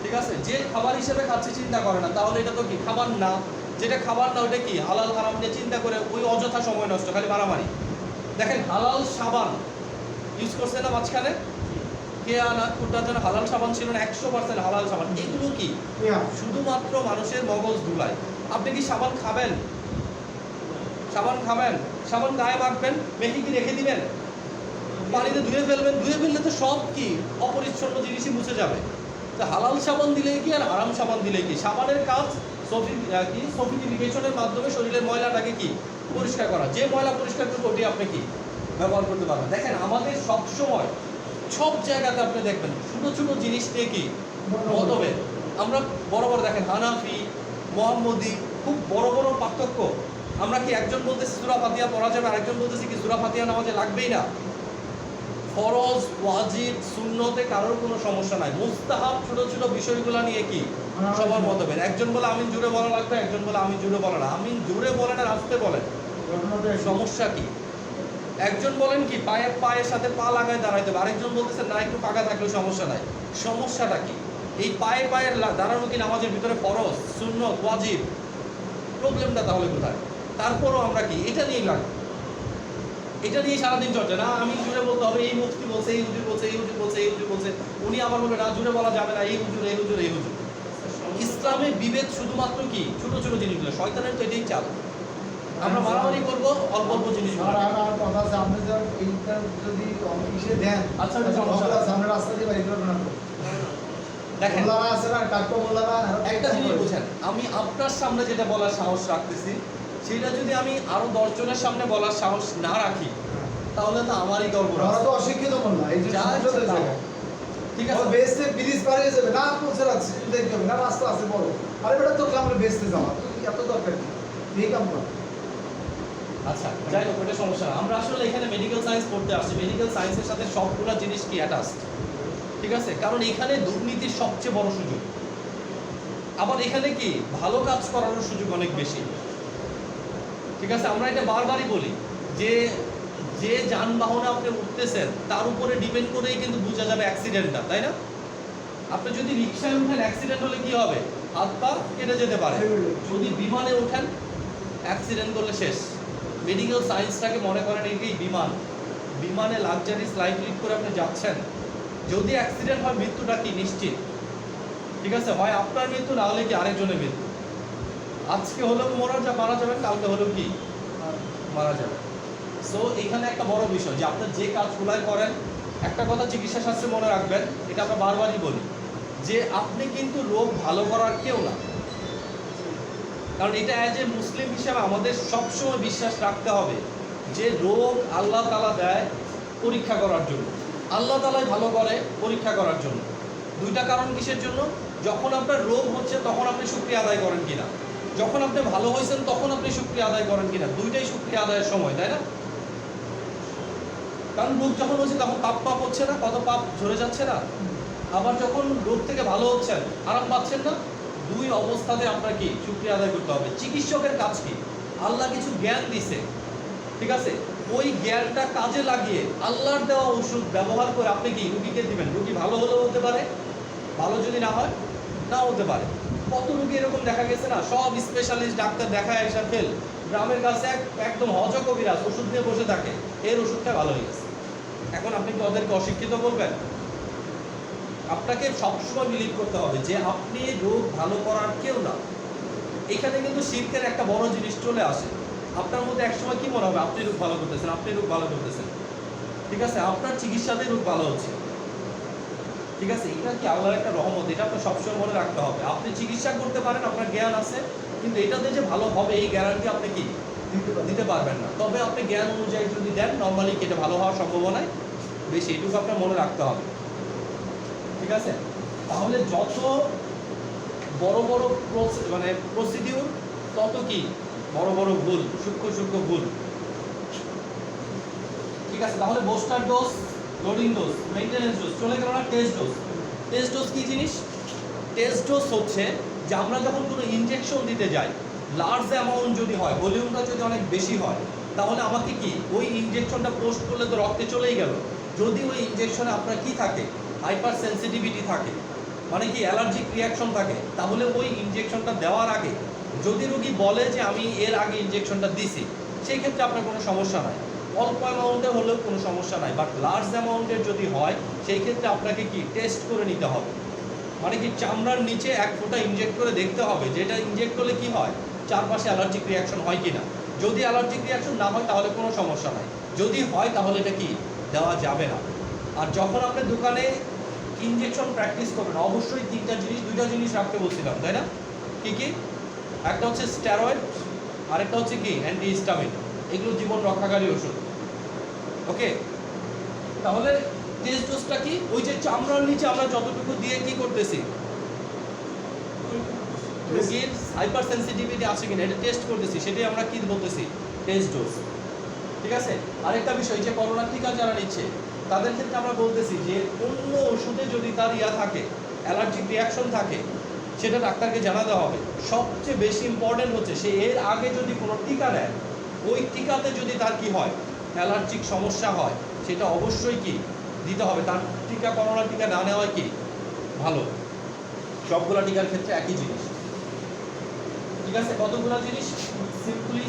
ঠিক আছে, যে খাবার হিসেবে খাচ্ছি চিন্তা করে না, তাহলে এটা তো কি খাবার না? যেটা খাবার না ওটা কি হালাল হারাম নিয়ে চিন্তা করে ওই অযথা সময় নষ্ট, খালি মারামারি। দেখেন হালাল সাবান ইউজ করছে না মাঝখানে, কে আনা কোনটার জন্য হালাল সাবান ছিল না, 100% হালাল সাবান। এগুলো কি শুধুমাত্র মানুষের মগজ ধুলায়। আপনি কি সাবান খাবেন? সাবান খাবেন, সাবান গায়ে মাখবেন, মেখে কি রেখে দিবেন? পানিতে ধুয়ে ফেলবেন, ধুয়ে ফেললে তো সব কি অপরিচ্ছন্ন জিনিসই মুছে যাবে। তো হালাল সাবান দিলে কি আর হারাম সাবান দিলে কি? সাবানের কাজ সফিটিফিকেশনের মাধ্যমে শরীরের ময়লাটাকে কি পরিষ্কার করা। যে ময়লা পরিষ্কার করবে ওটি আপনি কি ব্যবহার করতে পারবেন। দেখেন আমাদের সব সময় সব জায়গাতে আপনি দেখবেন ছোট ছোট জিনিস নিয়ে কি মতভেদ। আমরা বড় বড় দেখেন হানাফি, মোহাম্মদী, খুব বড় বড় পার্থক্য। আমরা কি একজন বলতেছি সূরা ফাতিহা পড়া যাবে, আরেকজন বলতেছি কি সূরা ফাতিহা নামাজে লাগবেই না। ফরজ, ওয়াজিব, সুন্নতে কারোর কোনো সমস্যা নাই। মুস্তাহাব ছোট ছোট বিষয়গুলো নিয়ে কি সবার মতভেদ। একজন বলে আমিন জুড়ে বলা লাগবে, একজন বলে আমিন জুড়ে বলে না। আমিন জুড়ে বলেন আর আস্তে বলেন, সমস্যা কি? একজন বলেন কি পায়ের সাথে পা লাগায় দাঁড়াইতে হবে, আরেকজন বলতেছে না একটু ফাঁকা থাকলেও সমস্যা নাই। সমস্যাটা কি? এই পায়ের দাঁড়ানো কি নামাজের ভিতরে ফরজ, সুন্নত, ওয়াজিব? প্রবলেমটা তাহলে কোথায়? তারপরও আমরা কি এটা নিয়েই লাগবে, এটা নিয়ে সারাদিন চর্চা। না আমি জুড়ে বলতে হবে, এই মুফতি বলছে, এই হুজুর বলছে, এই হুজুর বলছে, এই হুজুর বলছে, উনি আবার বলবে না জুড়ে বলা যাবে না, এই হুজুর, এই হুজুর, এই হুজুর। ইসলামের বিভেদ শুধুমাত্র কি ছোট ছোট জিনিসগুলো। শয়তানের তো এটাই চাল, আমরা মারামারি করবো অল্প অল্প জিনিসগুলো। কথা আছে, আপনি এইটা যদি ইসে দেন, আচ্ছা সমস্যা আছে, আমরা রাস্তা দিয়ে বাড়ি করবো না। দেখেন মোল্লারা আছে না, কাকু মোল্লারা, একটা জিনিস বুঝেন, আমি আপনার সামনে যেটা বলার সাহস রাখতেছি সেটা যদি আমি আরো 10 জনের সামনে বলার সাহস না রাখি তাহলে তো আমারই গর্ব। আমরা তো অশিক্ষিত মোল্লা, এই যে ঠিক আছে, বেসতে ব্রিজ পার হয়ে যাবে না, পৌঁছে রাখছে দেখতে হবে না, রাস্তা আছে বড়। আরে বেটা তোর কামড়ে বেসতে যাওয়া, তুই এত দরকার কি? এই কাম কর। আচ্ছা যাই হোক, ওটা সমস্যা না। আমরা আসলে এখানে মেডিকেল সায়েন্স পড়তে আসছি, মেডিকেল সায়েন্সের সাথে সবগুলো জিনিস কি অ্যাটাচড। ঠিক আছে, কারণ এখানে দুর্নীতির সবচেয়ে বড় সুযোগ, আবার এখানে কি ভালো কাজ করানোর সুযোগ অনেক বেশি। ঠিক আছে, আমরা এটা বারবারই বলি যে যে যানবাহনে আপনি উঠতেছেন তার উপরে ডিপেন্ড করেই কিন্তু বোঝা যাবে অ্যাক্সিডেন্টটা, তাই না? আপনি যদি রিক্সায় উঠেন অ্যাক্সিডেন্ট হলে কি হবে? হাত পা কেটে যেতে পারে। যদি বিমানে ওঠেন অ্যাক্সিডেন্ট করলে শেষ। মেডিকেল সায়েন্সটাকে মনে করেন এই বিমান, বিমানে লাক্সারি ফ্লাইট করে আপনি যাচ্ছেন, যদি অ্যাক্সিডেন্ট হয় মৃত্যুটা কি নিশ্চিত। ঠিক আছে, হয় আপনার মৃত্যু, না হলে কি আরেকজনের মৃত্যু। আজকে হলেও মারা যাবেন, কালকে হলেও কি মারা যাবেন। সো এখানে একটা বড় বিষয় যে আপনার যে কাজগুলাই করেন, একটা কথা চিকিৎসা শাস্ত্রে মনে রাখবেন, এটা আমরা বারবারই বলি যে আপনি কিন্তু রোগ ভালো করার কেউ না। কারণ এটা অ্যাজ এ মুসলিম হিসাবে আমাদের সবসময় বিশ্বাস রাখতে হবে যে রোগ আল্লাহ তাআলা দেয় পরীক্ষা করার জন্য। আল্লাহ তাআলাই ভালো করে পরীক্ষা করার জন্য। দুইটা কারণ কিসের জন্য? যখন আপনার রোগ হচ্ছে তখন আপনি শুকরিয়া আদায় করেন কিনা, যখন আপনি ভালো হয়েছেন তখন আপনি শুকরিয়া আদায় করেন কিনা। দুইটাই শুকরিয়া আদায়ের সময়, তাই না? কারণ রোগ যখন হচ্ছে তখন পাপ হচ্ছে না, কত পাপ ঝরে যাচ্ছে না। আবার যখন রোগ থেকে ভালো হচ্ছেন, আরাম পাচ্ছেন না, দুই অবস্থাতে আপনার কি শুকরিয়া আদায় করতে হবে। চিকিৎসকের কাজ কি? আল্লাহ কিছু জ্ঞান দিছে, ঠিক আছে, ওই জ্ঞানটা কাজে লাগিয়ে আল্লাহর দেওয়া ওষুধ ব্যবহার করে আপনি কি রুগীকে দিবেন। রুগী ভালো হলেও হতে পারে, ভালো যদি না হয় নাও হতে পারে। কত রুগী এরকম দেখা গেছে না, সব স্পেশালিস্ট ডাক্তার দেখায় এসে ফেল, গ্রামের কাছে একদম হজ কবিরাজ ওষুধ নিয়ে বসে থাকে, এর ওষুধটা ভালো হয়ে গেছে। এখন আপনি কি ওদেরকে অশিক্ষিত বলবেন? আপনাকে সবসময় বিলিভ করতে হবে যে আপনি রোগ ভালো করার কেউ না। এখানে কিন্তু শিরকের একটা বড় জিনিস চলে আসে। আপনার মধ্যে একসময় কি মনে হবে আপনি রোগ ভালো করতেছেন, আপনি রোগ ভালো করতেছেন, ঠিক আছে, আপনার চিকিৎসাতেই রোগ ভালো হচ্ছে। ঠিক আছে, এটা কি আল্লাহর একটা রহমত, এটা আপনার সবসময় মনে রাখতে হবে। আপনি চিকিৎসা করতে পারেন, আপনার জ্ঞান আছে, কিন্তু এটাতে যে ভালো হবে এই গ্যারান্টি আপনি কি দিতে পারবেন না। তবে আপনি জ্ঞান অনুযায়ী যদি দেন, নর্মালি এটা ভালো হওয়ার সম্ভাবনায় বেশি, এটুকু আপনার মনে রাখতে হবে। ঠিক আছে, তাহলে যত বড় বড় মানে প্রসিডিউর, তত কি বড় বড় ভুল, সূক্ষ্ম সূক্ষ্ম ভুল। ঠিক আছে, তাহলে booster dose, loading dose, maintenance dose, চলে গেল না টেস্ট ডোজ। টেস্ট ডোজ কি জিনিস? টেস্ট ডোজ হচ্ছে যে আমরা যখন কোনো ইনজেকশন দিতে যাই, লার্জ অ্যামাউন্ট যদি হয়, ভলিউমটা যদি অনেক বেশি হয়, তাহলে আমাকে কি ওই ইনজেকশনটা পোস্ট করলে তো রক্তে চলেই গেল। যদি ওই ইনজেকশনে আপনার কি থাকে, হাইপার সেন্সিটিভিটি থাকে, মানে কি অ্যালার্জিক রিয়াকশন থাকে, তাহলে ওই ইনজেকশনটা দেওয়ার আগে যদি রোগী বলে যে আমি এর আগে ইনজেকশনটা দিছি, সেই ক্ষেত্রে আপনার কোনো সমস্যা নাই। অল্প অ্যামাউন্টে হলেও কোনো সমস্যা নাই, বাট লার্জ অ্যামাউন্টের যদি হয়, সেই ক্ষেত্রে আপনাকে কি টেস্ট করে নিতে হবে। মানে কি চামড়ার নিচে এক ফোঁটা ইনজেক্ট করে দেখতে হবে যে এটা ইনজেক্ট করলে কি হয়, চারপাশে অ্যালার্জিক রিয়াকশন হয় কি না। যদি অ্যালার্জিক রিয়াকশন না হয় তাহলে কোনো সমস্যা নাই, যদি হয় তাহলে এটা কি দেওয়া যাবে না। আর যখন আপনি দোকানে ইনজেকশন প্র্যাকটিস করবেন, অবশ্যই দুইটা জিনিস রাখতে বলছিলাম, তাই না? কি কি? একটা হচ্ছে স্টেরয়েড, আরেকটা হচ্ছে কি অ্যান্টিহিস্টামিন। এগুলো জীবন রক্ষাকারী ওষুধ। ওকে, তাহলে টেস্ট ডোজটা কি? ওই যে চামড়ার নিচে আমরা যতটুকু দিয়ে কি করতেছি, রোগীর হাইপার সেন্সিটিভিটি আছে কিনা এটা টেস্ট করতেছি, সেটাই আমরা কি বলতেছি, টেস্ট ডোজ। ঠিক আছে, আরেকটা বিষয়, যে করোনা টিকা যারা নিচ্ছে তাদের ক্ষেত্রে আমরা বলতেছি যে অন্য ওষুধে যদি তার থাকে, অ্যালার্জিক রিয়াকশন থাকে, সেটা ডাক্তারকে জানাতে হবে। সবচেয়ে বেশি ইম্পর্টেন্ট হচ্ছে সে এর আগে যদি কোনো টিকা নেয়, ওই টিকাতে যদি তার কি হয়, অ্যালার্জিক সমস্যা হয়, সেটা অবশ্যই কি দিতে হবে। তার টিকা, করোনা টিকা না নেওয়াই কি ভালো। সবগুলো টিকার ক্ষেত্রে একই জিনিস। ঠিক আছে, কতগুলো জিনিস সিম্পলি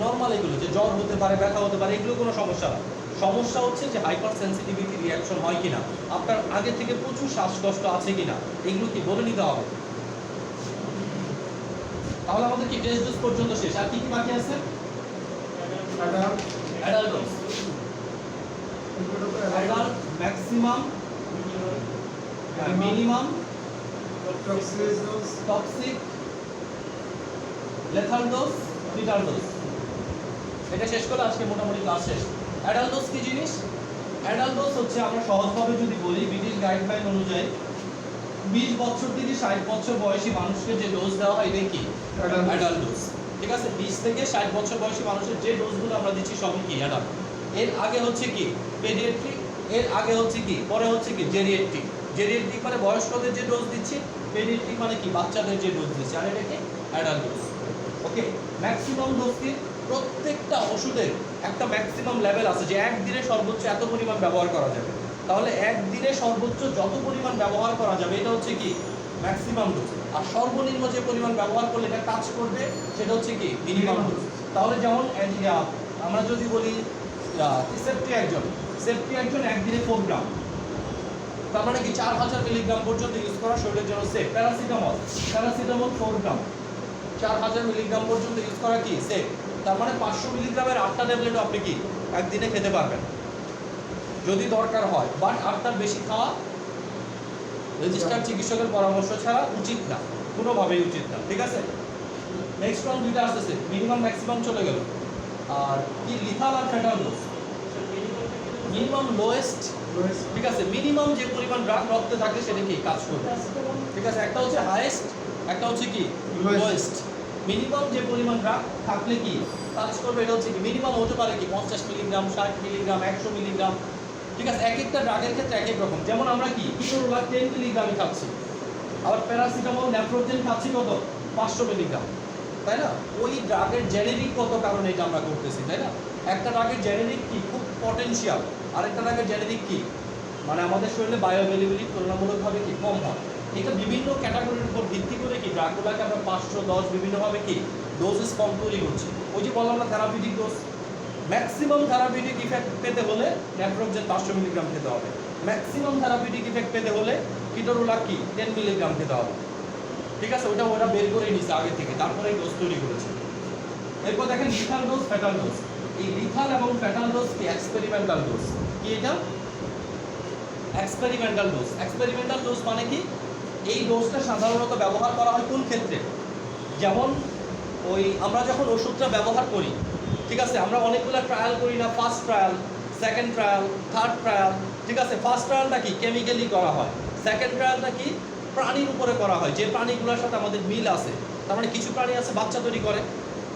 নর্মাল, এগুলো যে জ্বর হতে পারে, ব্যথা হতে পারে, এগুলো কোনো সমস্যা না। সমস্যা হচ্ছে যে হাইপার সেন্সিটিভিটি রিয়াকশন হয় কিনা, আপনার আগে থেকে প্রচুর শ্বাসকষ্ট আছে কিনা, এগুলো কি বলে নিতে হবে। তাহলে আমাদের কি টেস্ট ডোজ পর্যন্ত শেষ, আর কি কি বাকি আছে? Adult dose, adult, maximum, minimum, toxic, lethal dose, lethal dose. এটা শেষ করলে আজকে মোটামুটি ক্লাস শেষ। অ্যাডাল্ট ডোজ কি জিনিস? অ্যাডাল্ট ডোজ হচ্ছে, আমরা সহজভাবে যদি বলি, ব্রিটিশ গাইডলাইন অনুযায়ী 20 বছর থেকে 60 বছর বয়সী মানুষকে যে ডোজ দেওয়া হয়, এটাই কি অ্যাডাল্ট ডোজ। ঠিক আছে, 20 থেকে 60 বছর বয়সী মানুষের যে ডোজগুলো আমরা দিচ্ছি সবই কি অ্যাডাল্ট। এর আগে হচ্ছে কি পেডিয়াট্রিক, এর আগে হচ্ছে কি, পরে হচ্ছে কি জেরিয়াট্রিক। জেরিয়াট্রিক মানে বয়স্কদের যে ডোজ দিচ্ছি, পেডিয়াট্রিক মানে কি বাচ্চাদের যে ডোজ দিচ্ছি, আর এটা কি অ্যাডাল্ট ডোজ। ওকে, ম্যাক্সিমাম ডোজ কি? প্রত্যেকটা ওষুধের একটা ম্যাক্সিমাম লেভেল আছে, যে একদিনে সর্বোচ্চ এত পরিমাণ ব্যবহার করা যাবে। তাহলে একদিনে সর্বোচ্চ যত পরিমাণ ব্যবহার করা যাবে, এটা হচ্ছে কি ম্যাক্সিমাম ডোজ। আর সর্বনিম্ন যে পরিমাণ ব্যবহার করলে এটা কাজ করবে, সেটা হচ্ছে কি মিনিমাম ডোজ। তাহলে যেমন আমরা যদি বলি সেফটি একজন একদিনে 4 গ্রাম, তার মানে কি 4000 মিলিগ্রাম পর্যন্ত ইউজ করা শরীরের জন্য সেফ। প্যারাসিটামল 4 গ্রাম, 4000 মিলিগ্রাম পর্যন্ত ইউজ করা কি সেফ। তার মানে 500 মিলিগ্রামের 8টা ট্যাবলেটও আপনি কি একদিনে খেতে পারবেন যদি দরকার হয়, বাট 8টার বেশি খাওয়া রেজিস্টার্ড চিকিৎসকের পরামর্শ ছাড়া উচিত না, কোনোভাবেই উচিত না। ঠিক আছে, নেক্সট ওয়ান দুইটা আসতেছে, মিনিমাম ম্যাক্সিমাম চলে গেল। আর কি লিথাল আর ফ্যাটাল ডোজ? Minimum lowest. ঠিক আছে, মিনিমাম যে পরিমাণ ড্রাগ রক্তে থাকে সেটা কি কাজ করবে। ঠিক আছে, একটা হচ্ছে হাইয়েস্ট, একটা হচ্ছে কি লোয়েস্ট। মিনিমাম যে পরিমাণ ড্রাগ থাকলে কি কাজ করবে, এটা হচ্ছে কি মিনিমাম হতে পারে কি 50 মিলিগ্রাম, 60 মিলিগ্রাম, 100 মিলিগ্রাম। ঠিক আছে, এক একটা ড্রাগের ক্ষেত্রে এক এক রকম। যেমন আমরা কি কিটোরোলাক 10 মিলিগ্রামই খাচ্ছি, আবার প্যারাসিটামল, ন্যাপ্রোজেন খাচ্ছি কত 500 মিলিগ্রাম, তাই না? ওই ড্রাগের জেনেরিক কত কারণে এটা আমরা করতেছি, তাই না? একটা ড্রাগের জেনেরিক কি খুব পটেনশিয়াল, আরেকটা ড্রাগের জেনেরিক কি মানে আমাদের শরীরে বায়োঅ্যাভেলেবিলিটি তুলনামূলকভাবে কি কম হয়। এটা বিভিন্ন ক্যাটাগরির উপর ভিত্তি করে কি ড্রাগগুলোকে আমরা 510 বিভিন্নভাবে কি ডোজেস কম তৈরি করছি। ওই যে বললাম না therapeutic dose, maximum therapeutic effect পেতে হলে ন্যাপ্রোজেন 500 মিলিগ্রাম খেতে হবে, ম্যাক্সিমাম থেরাপিউটিক ইফেক্ট পেতে হলে কিটোরোলাক কি 10 মিলিগ্রাম খেতে হবে। ঠিক আছে, ওরা বের করে নিচ্ছে আগে থেকে, তারপরে এই ডোজ তৈরি করেছে। এরপর দেখেন লিথাল ডোজ, ফ্যাটাল ডোজ। এই লিথাল এবং ফ্যাটাল ডোজ কি এক্সপেরিমেন্টাল ডোজ। কি এটা এক্সপেরিমেন্টাল ডোজ। এক্সপেরিমেন্টাল ডোজ মানে কি? এই ডোজটা সাধারণত ব্যবহার করা হয় কোন ক্ষেত্রে? যেমন ওই আমরা যখন ওষুধটা ব্যবহার করি, ঠিক আছে, আমরা অনেকগুলো ট্রায়াল করি না, first trial, second trial, third trial, ঠিক আছে। ফার্স্ট ট্রায়ালটা কি কেমিক্যালি করা হয়, সেকেন্ড ট্রায়ালটা কি প্রাণীর উপরে করা হয়, যে প্রাণীগুলোর সাথে আমাদের মিল আছে। তার মানে কিছু প্রাণী আছে বাচ্চা তৈরি করে,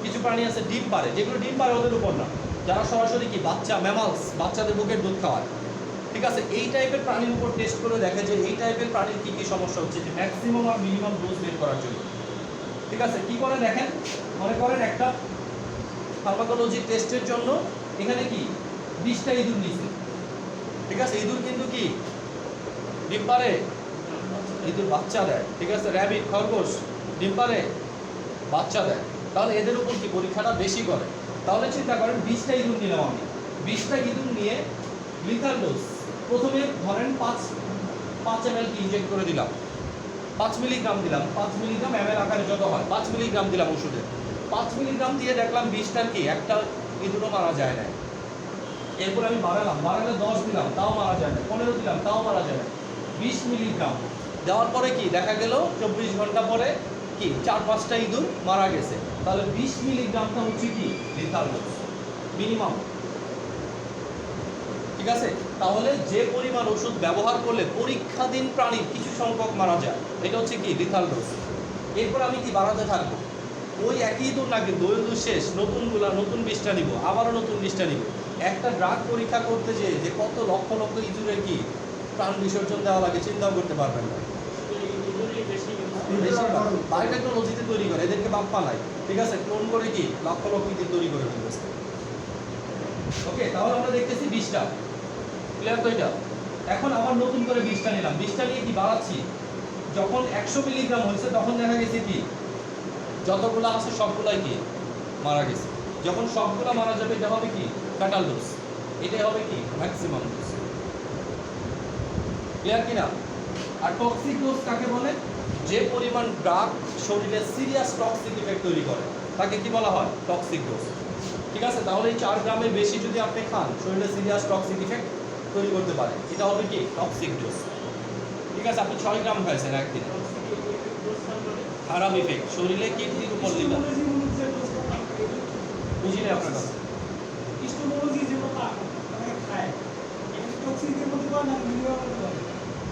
কিছু প্রাণী আছে ডিম পারে, যেগুলো ডিম পারে ওদের উপর না, যারা সরাসরি কি বাচ্চা ম্যামালস, বাচ্চাদের বুকের দুধ খাওয়ায়, ঠিক আছে। এই টাইপের প্রাণীর উপর টেস্ট করে দেখে যে এই টাইপের প্রাণীর কী কী সমস্যা হচ্ছে, যে ম্যাক্সিমাম আর মিনিমাম ডোজ বের করার জন্য, ঠিক আছে। কি করে দেখেন? মনে করেন একটা ফার্মাকোলজি টেস্টের জন্য এখানে কি 20টা ইঁদুর নিছে, ঠিক আছে। ইঁদুর কিন্তু কি ডিম পারে, ইঁদুর বাচ্চা দেয়, ঠিক আছে। র্যাবিট, খরগোশ ডিম পারে, বাচ্চা দেয়। তাহলে এদের উপর কি পরীক্ষাটা বেশি করে? তাহলে চিন্তা করেন 20টা ইঁদুর নিলাম আমি, 20টা ইঁদুর নিয়ে লিথাল ডোজ প্রথমে ধরেন 5 ml কি ইনজেক্ট করে দিলাম, 5 মিলিগ্রাম দিলাম, 5 মিলিগ্রাম ml আকারে যত হয় 5 মিলিগ্রাম দিলাম ওষুধে, 5 মিলিগ্রাম দিয়ে দেখলাম 20টার কি একটা ইঁদুরও মারা যায় না। এরপর আমি বাড়ালে 10 দিলাম, তাও মারা যায় না, 15 দিলাম, তাও মারা যায় না। 20 মিলিগ্রাম দেওয়ার পরে কি দেখা গেল 24 ঘন্টা পরে কি 4-5টা ইঁদুর মারা গেছে। তাহলে 20 মিলিগ্রামটা হচ্ছে কি লিথাল ডোজ মিনিমাম, ঠিক আছে। তাহলে যে পরিমাণ ওষুধ ব্যবহার করলে পরীক্ষাধীন প্রাণীর কিছু সংখ্যক মারা যায়, এটা হচ্ছে কি লিথাল ডোজ। এরপর আমি কি বাড়াতে থাকবো, ওই একই ইঁদুর না কিন্তু ওই ইঁদুর শেষ, নতুন 20টা নিব, আবারও নতুন 20টা নিব। একটা ড্রাগ পরীক্ষা করতে যে কত লক্ষ লক্ষ ইঁদুরের কি প্রাণ বিসর্জন দেওয়া লাগে চিন্তাও করতে পারবেন না। বায়োটেকনোলজিতে তৈরি করে, এদেরকে বাপ্পা নাই, ঠিক আছে। ক্লোন করে কি লক্ষ লক্ষ ইঁদুর তৈরি করে ফেলতেছে। ওকে, তাহলে আমরা দেখতেছি 20টা, ক্লিয়ার তো এটা। এখন আবার নতুন করে 20টা নিলাম, 20টা নিয়ে কি বাড়াচ্ছি, যখন 100 মিলিগ্রাম হয়েছে তখন দেখা গেছে কি যতগুলো আছে সবগুলাই কি মারা গেছে। যখন সবগুলো মারা যাবে এটা হবে কি ফ্যাটাল ডোজ, এটাই হবে কি ম্যাক্সিমাম ডোজ, ক্লিয়ার কিনা? আর টক্সিক ডোজ কাকে বলে? যে পরিমাণ ড্রাগ শরীরে সিরিয়াস টক্সিক ইফেক্ট তৈরি করে তাকে কি বলা হয়? টক্সিক ডোজ, ঠিক আছে। তাহলে এই 4 গ্রামের বেশি যদি আপনি খান শরীরে সিরিয়াস টক্সিক ইফেক্ট তৈরি করতে পারে, এটা হবে কি টক্সিক ডোজ, ঠিক আছে। আপনি 6 গ্রাম খাইছেন একদিন, খারাপ ইফেক্ট শরীরে কিডনির উপর দিবে, বুঝিনি আপনার কথা।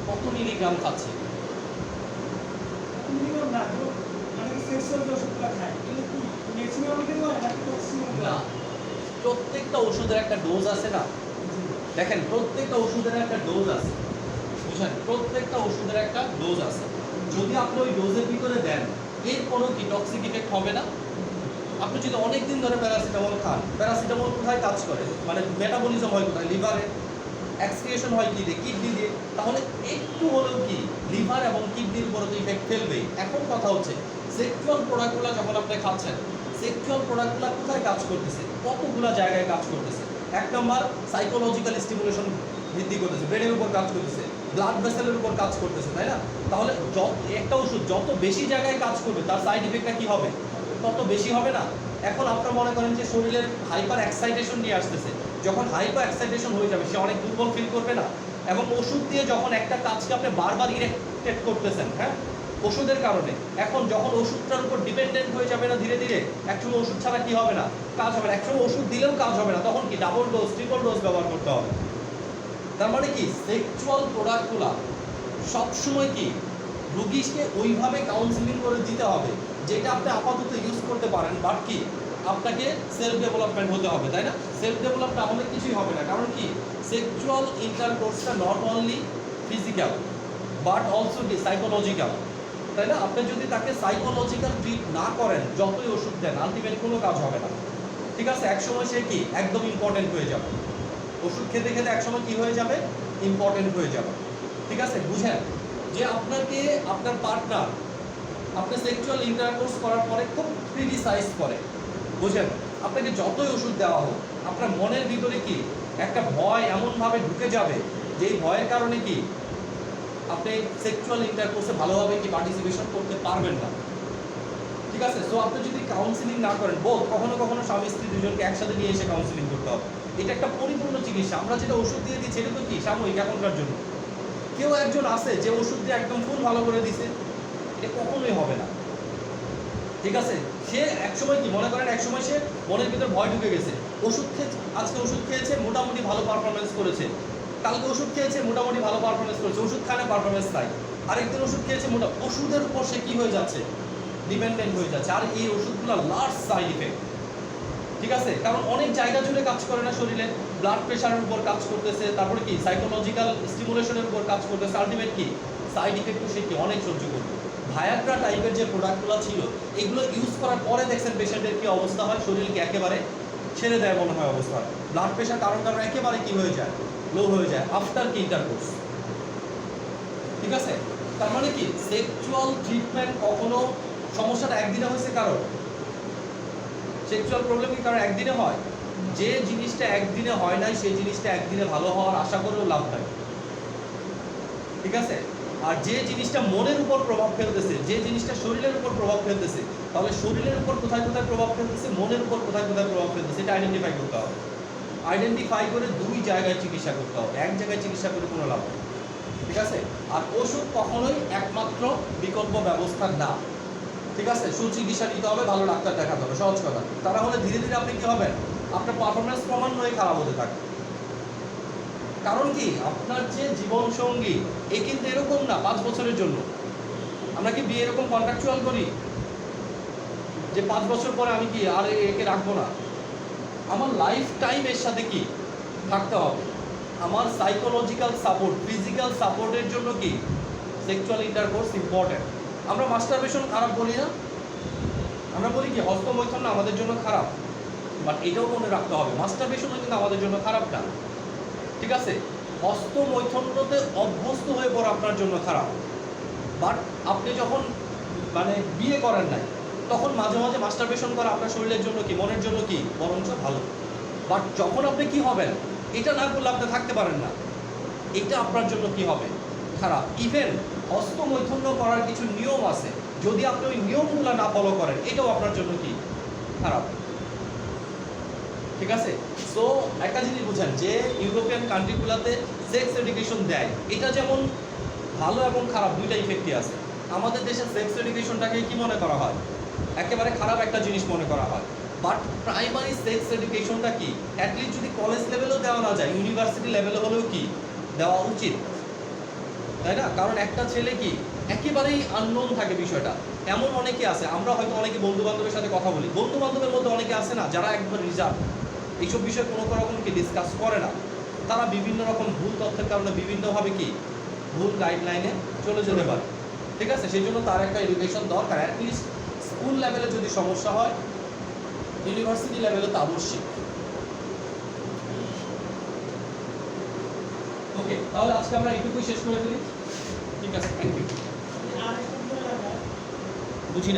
কত মিলিগ্রাম খাচ্ছে? না, প্রত্যেকটা ওষুধের একটা ডোজ আছে না, দেখেন প্রত্যেকটা ওষুধের একটা ডোজ আছে, বুঝলেন? প্রত্যেকটা ওষুধের একটা ডোজ আছে। যদি আপনি ওই ডোজের ভিতরে দেন এর কোনো কি টক্সিক ইফেক্ট হবে না? আপনি যদি অনেক দিন ধরে প্যারাসিটামল খান, প্যারাসিটামল কোথায় কাজ করে, মানে মেটাবলিজম হয় কোথায়? লিভারে। এক্সক্রিয়েশন হয় কি দিয়ে? কিডনি দিয়ে। তাহলে একটু হলেও কি লিভার এবং কিডনির উপরে তো ইফেক্ট ফেলবেই। এখন কথা হচ্ছে সেক্সুয়াল প্রোডাক্টগুলো যখন আপনি খাচ্ছেন, সেক্সুয়াল প্রোডাক্টগুলো কোথায় কাজ করতেছে, কতগুলো জায়গায় কাজ করতেছে। 1 নম্বর সাইকোলজিক্যাল স্টিমুলেশন বৃদ্ধি করতেছে, ব্রেনের উপর কাজ করতেছে, ব্লাড ভেসেলের উপর কাজ করতেছে, তাই না? তাহলে একটা ওষুধ যত বেশি জায়গায় কাজ করবে তার সাইড ইফেক্টটা কি হবে? তত বেশি হবে না? এখন আপনারা মনে করেন যে শরীরের হাইপার এক্সাইটেশন নিয়ে আসতেছে, যখন হাইপার এক্সাইটেশন হয়ে যাবে সে অনেক দুর্বল ফিল করবে না? এবং ওষুধ দিয়ে যখন একটা কাজকে আপনি বারবার ইরিটেট করতেছেন, হ্যাঁ ওষুধের কারণে, এখন যখন ওষুধটার উপর ডিপেন্ডেন্ট হয়ে যাবে না ধীরে ধীরে, একসময় ওষুধ ছাড়া কি হবে না? কাজ হবে না। একসময় ওষুধ দিলেও কাজ হবে না, তখন কি ডাবল ডোজ ট্রিপল ডোজ ব্যবহার করতে হবে। তার মানে কি সেক্সুয়াল প্রোডাক্টগুলা সবসময় কি রুগীকে ওইভাবে কাউন্সিলিং করে দিতে হবে যেটা আপনি আপাতত ইউজ করতে পারেন, বাট কি আপনাকে সেলফ ডেভেলপমেন্ট হতে হবে, তাই না? সেলফ ডেভেলপ না হলে কিছুই হবে না। কারণ কি সেক্সুয়াল ইন্টারকোর্সটা not only physical but also কি সাইকোলজিক্যাল, তাই না? আপনি যদি তাকে সাইকোলজিক্যাল ট্রিট না করেন, যতই ওষুধ দেন আলটিমেট কোনো কাজ হবে না, ঠিক আছে। একসময় সে কি একদম ইম্পর্টেন্ট হয়ে যাবে, ওষুধ খেতে খেতে একসময় কি হয়ে যাবে? ইম্পর্টেন্ট হয়ে যাবে, ঠিক আছে। বুঝেন যে আপনাকে আপনার পার্টনার আপনি সেক্সুয়াল ইন্টারকোর্স করার পরে খুব ক্রিটিসাইজ করে, বুঝেন? আপনাকে যতই ওষুধ দেওয়া হোক আপনার মনের ভিতরে কি একটা ভয় এমনভাবে ঢুকে যাবে যে এই ভয়ের কারণে কি আপনি সেক্সুয়াল ইন্টারকোর্সে ভালোভাবে কি পার্টিসিপেশন করতে পারবেন না, ঠিক আছে। সো আপনি যদি কাউন্সিলিং না করেন, বোধ কখনো কখনো স্বামী স্ত্রী দুজনকে একসাথে নিয়ে এসে কাউন্সিলিং করতে হবে। এটা একটা পরিপূর্ণ চিকিৎসা। আমরা যেটা ওষুধ দিয়ে দিচ্ছি এটা তো কি সাময়িক এখনকার জন্য, কেউ একজন আছে যে ওষুধ দিয়ে একদম ফুল ভালো করে দিছে? এটা কখনোই হবে না। ঠিক আছে, সে একসময় কি মনে করেন, একসময় সে মনের ভিতর ভয় ঢুকে গেছে, ওষুধ খেয়ে আজকে ওষুধ খেয়েছে মোটামুটি ভালো পারফরমেন্স করেছে, কালকে ওষুধ খেয়েছে মোটামুটি ভালো পারফরমেন্স করেছে, ওষুধ খায় না পারফরমেন্স নাই, আরেকদিন ওষুধ খেয়েছে ওষুধের উপর সে কি হয়ে যাচ্ছে, ডিপেন্ডেন্ট হয়ে যাচ্ছে। আর এই ওষুধগুলো লার্জ সাইড ইফেক্ট। ঠিক আছে, কারণ অনেক জায়গা জুড়ে কাজ করে না শরীরে, ব্লাড প্রেশারের উপর কাজ করতেছে, তারপরে কি সাইকোলজিক্যাল স্টিমুলেশনের উপর কাজ করতেছে, আলটিমেট কি সাইড ইফেক্ট সে কি অনেক সহ্য করবে। ভায়াগ্রা টাইপের যে প্রোডাক্টগুলো ছিল এগুলো ইউজ করার পরে দেখছেন পেশেন্টের কি অবস্থা হয়, শরীরকে একেবারে ছেড়ে দেয় মনে হয় অবস্থা হয়, ব্লাড প্রেশার কারণ কারণ একেবারে কি হয়ে যায়, লো হয়ে যায় আফটার কি ইন্টারকোর্স। ঠিক আছে, তার মানে কি সেক্সুয়াল ট্রিটমেন্ট কখনো সমস্যাটা একদিনে হয়েছে কারণ, সেক্সুয়াল প্রবলেম কি কারণ একদিনে হয়? যে জিনিসটা একদিনে হয় নাই সেই জিনিসটা একদিনে ভালো হওয়ার আশা করেও লাভ নাই। ঠিক আছে, আর যে জিনিসটা মনের উপর প্রভাব ফেলতেছে, যে জিনিসটা শরীরের উপর প্রভাব ফেলতেছে, তাহলে শরীরের উপর কোথায় কোথায় প্রভাব ফেলতেছে, মনের উপর কোথায় কোথায় প্রভাব ফেলতেছে, এটা আইডেন্টিফাই করতে হবে। আইডেন্টিফাই করে দুই জায়গায় চিকিৎসা করতে হবে, এক জায়গায় চিকিৎসা করে কোনো লাভ নেই। ঠিক আছে, আর ওষুধ কখনোই একমাত্র বিকল্প ব্যবস্থা না। ঠিক আছে, সুচিকিৎসা নিতে হবে, ভালো ডাক্তার দেখাতে হবে, সহজ কথা। তারা হলে ধীরে ধীরে আপনি কি হবেন, আপনার পারফরমেন্স ক্রমান্বয়ে খারাপ হতে থাকবে। কারণ কি আপনার যে জীবন সঙ্গী এ কিন্তু এরকম না 5 বছরের জন্য। আমরা কি বিয়ে এরকম কন্ট্রাকচুয়াল করি যে 5 বছর পরে আমি কি আর একে রাখবো না? আমার লাইফ টাইম এর সাথে কি থাকতে হবে। আমার সাইকোলজিক্যাল সাপোর্ট, ফিজিক্যাল সাপোর্টের জন্য কি সেক্সুয়াল ইন্টারকোর্স ইম্পর্টেন্ট। আমরা মাস্টারবেশন খারাপ বলি না, আমরা বলি কি হস্তমৈথুন আমাদের জন্য খারাপ, বাট এটাও মনে রাখতে হবে মাস্টারবেশনও কিন্তু আমাদের জন্য খারাপ না। ঠিক আছে, হস্তমৈথুনতে অভ্যস্ত হয়ে পড়া আপনার জন্য খারাপ, বাট আপনি যখন মানে বিয়ে করেন নাই তখন মাঝে মাঝে মাস্টারবেশন করা আপনার শরীরের জন্য কি, মনের জন্য কি বরঞ্চ ভালো। বাট যখন আপনি কি হবেন, এটা না করলে আপনি থাকতে পারেন না, এটা আপনার জন্য কি হবে, খারাপ। ইভেন হস্তমৈথুন করার কিছু নিয়ম আছে, যদি আপনি ওই নিয়মগুলো না ফলো করেন এটাও আপনার জন্য কি খারাপ। ঠিক আছে, সো একটা জিনিস বুঝেন যে ইউরোপিয়ান কান্ট্রিগুলোতে সেক্স এডুকেশন দেয়, এটা যেমন ভালো এবং খারাপ দুইটা ইফেক্টই আছে। আমাদের দেশে সেক্স এডুকেশনটাকে কি মনে করা হয়, একেবারে খারাপ একটা জিনিস মনে করা হয়। বাট প্রাইমারি সেক্স এডুকেশনটা কি অ্যাটলিস্ট যদি কলেজ লেভেলেও দেওয়া না যায়, ইউনিভার্সিটি লেভেলে হলেও কি দেওয়া উচিত, তাই না? কারণ একটা ছেলে কি একেবারেই আননোন থাকে বিষয়টা। এমন অনেকে আছে, আমরা হয়তো অনেকে বন্ধু বান্ধবের সাথে কথা বলি, বন্ধু বান্ধবের মধ্যে অনেকে আছে না যারা একবার রিজার্ভ, এইসব বিষয়ে কোনো রকম কি ডিসকাস করে না। তারা বিভিন্ন রকম ভুল তথ্যের কারণে বিভিন্নভাবে কি ভুল গাইডলাইনে চলে যেতে পারে। ঠিক আছে, সেই জন্য তার একটা এডুকেশন দরকার। অ্যাটলিস্ট স্কুল লেভেলে যদি সমস্যা হয়, ইউনিভার্সিটি লেভেলে তো আবশ্যিক। ওকে, তাহলে আজকে আমরা এইটুকুই শেষ করে ফেলি। ঠিক আছে, থ্যাংক ইউ। বুঝি না।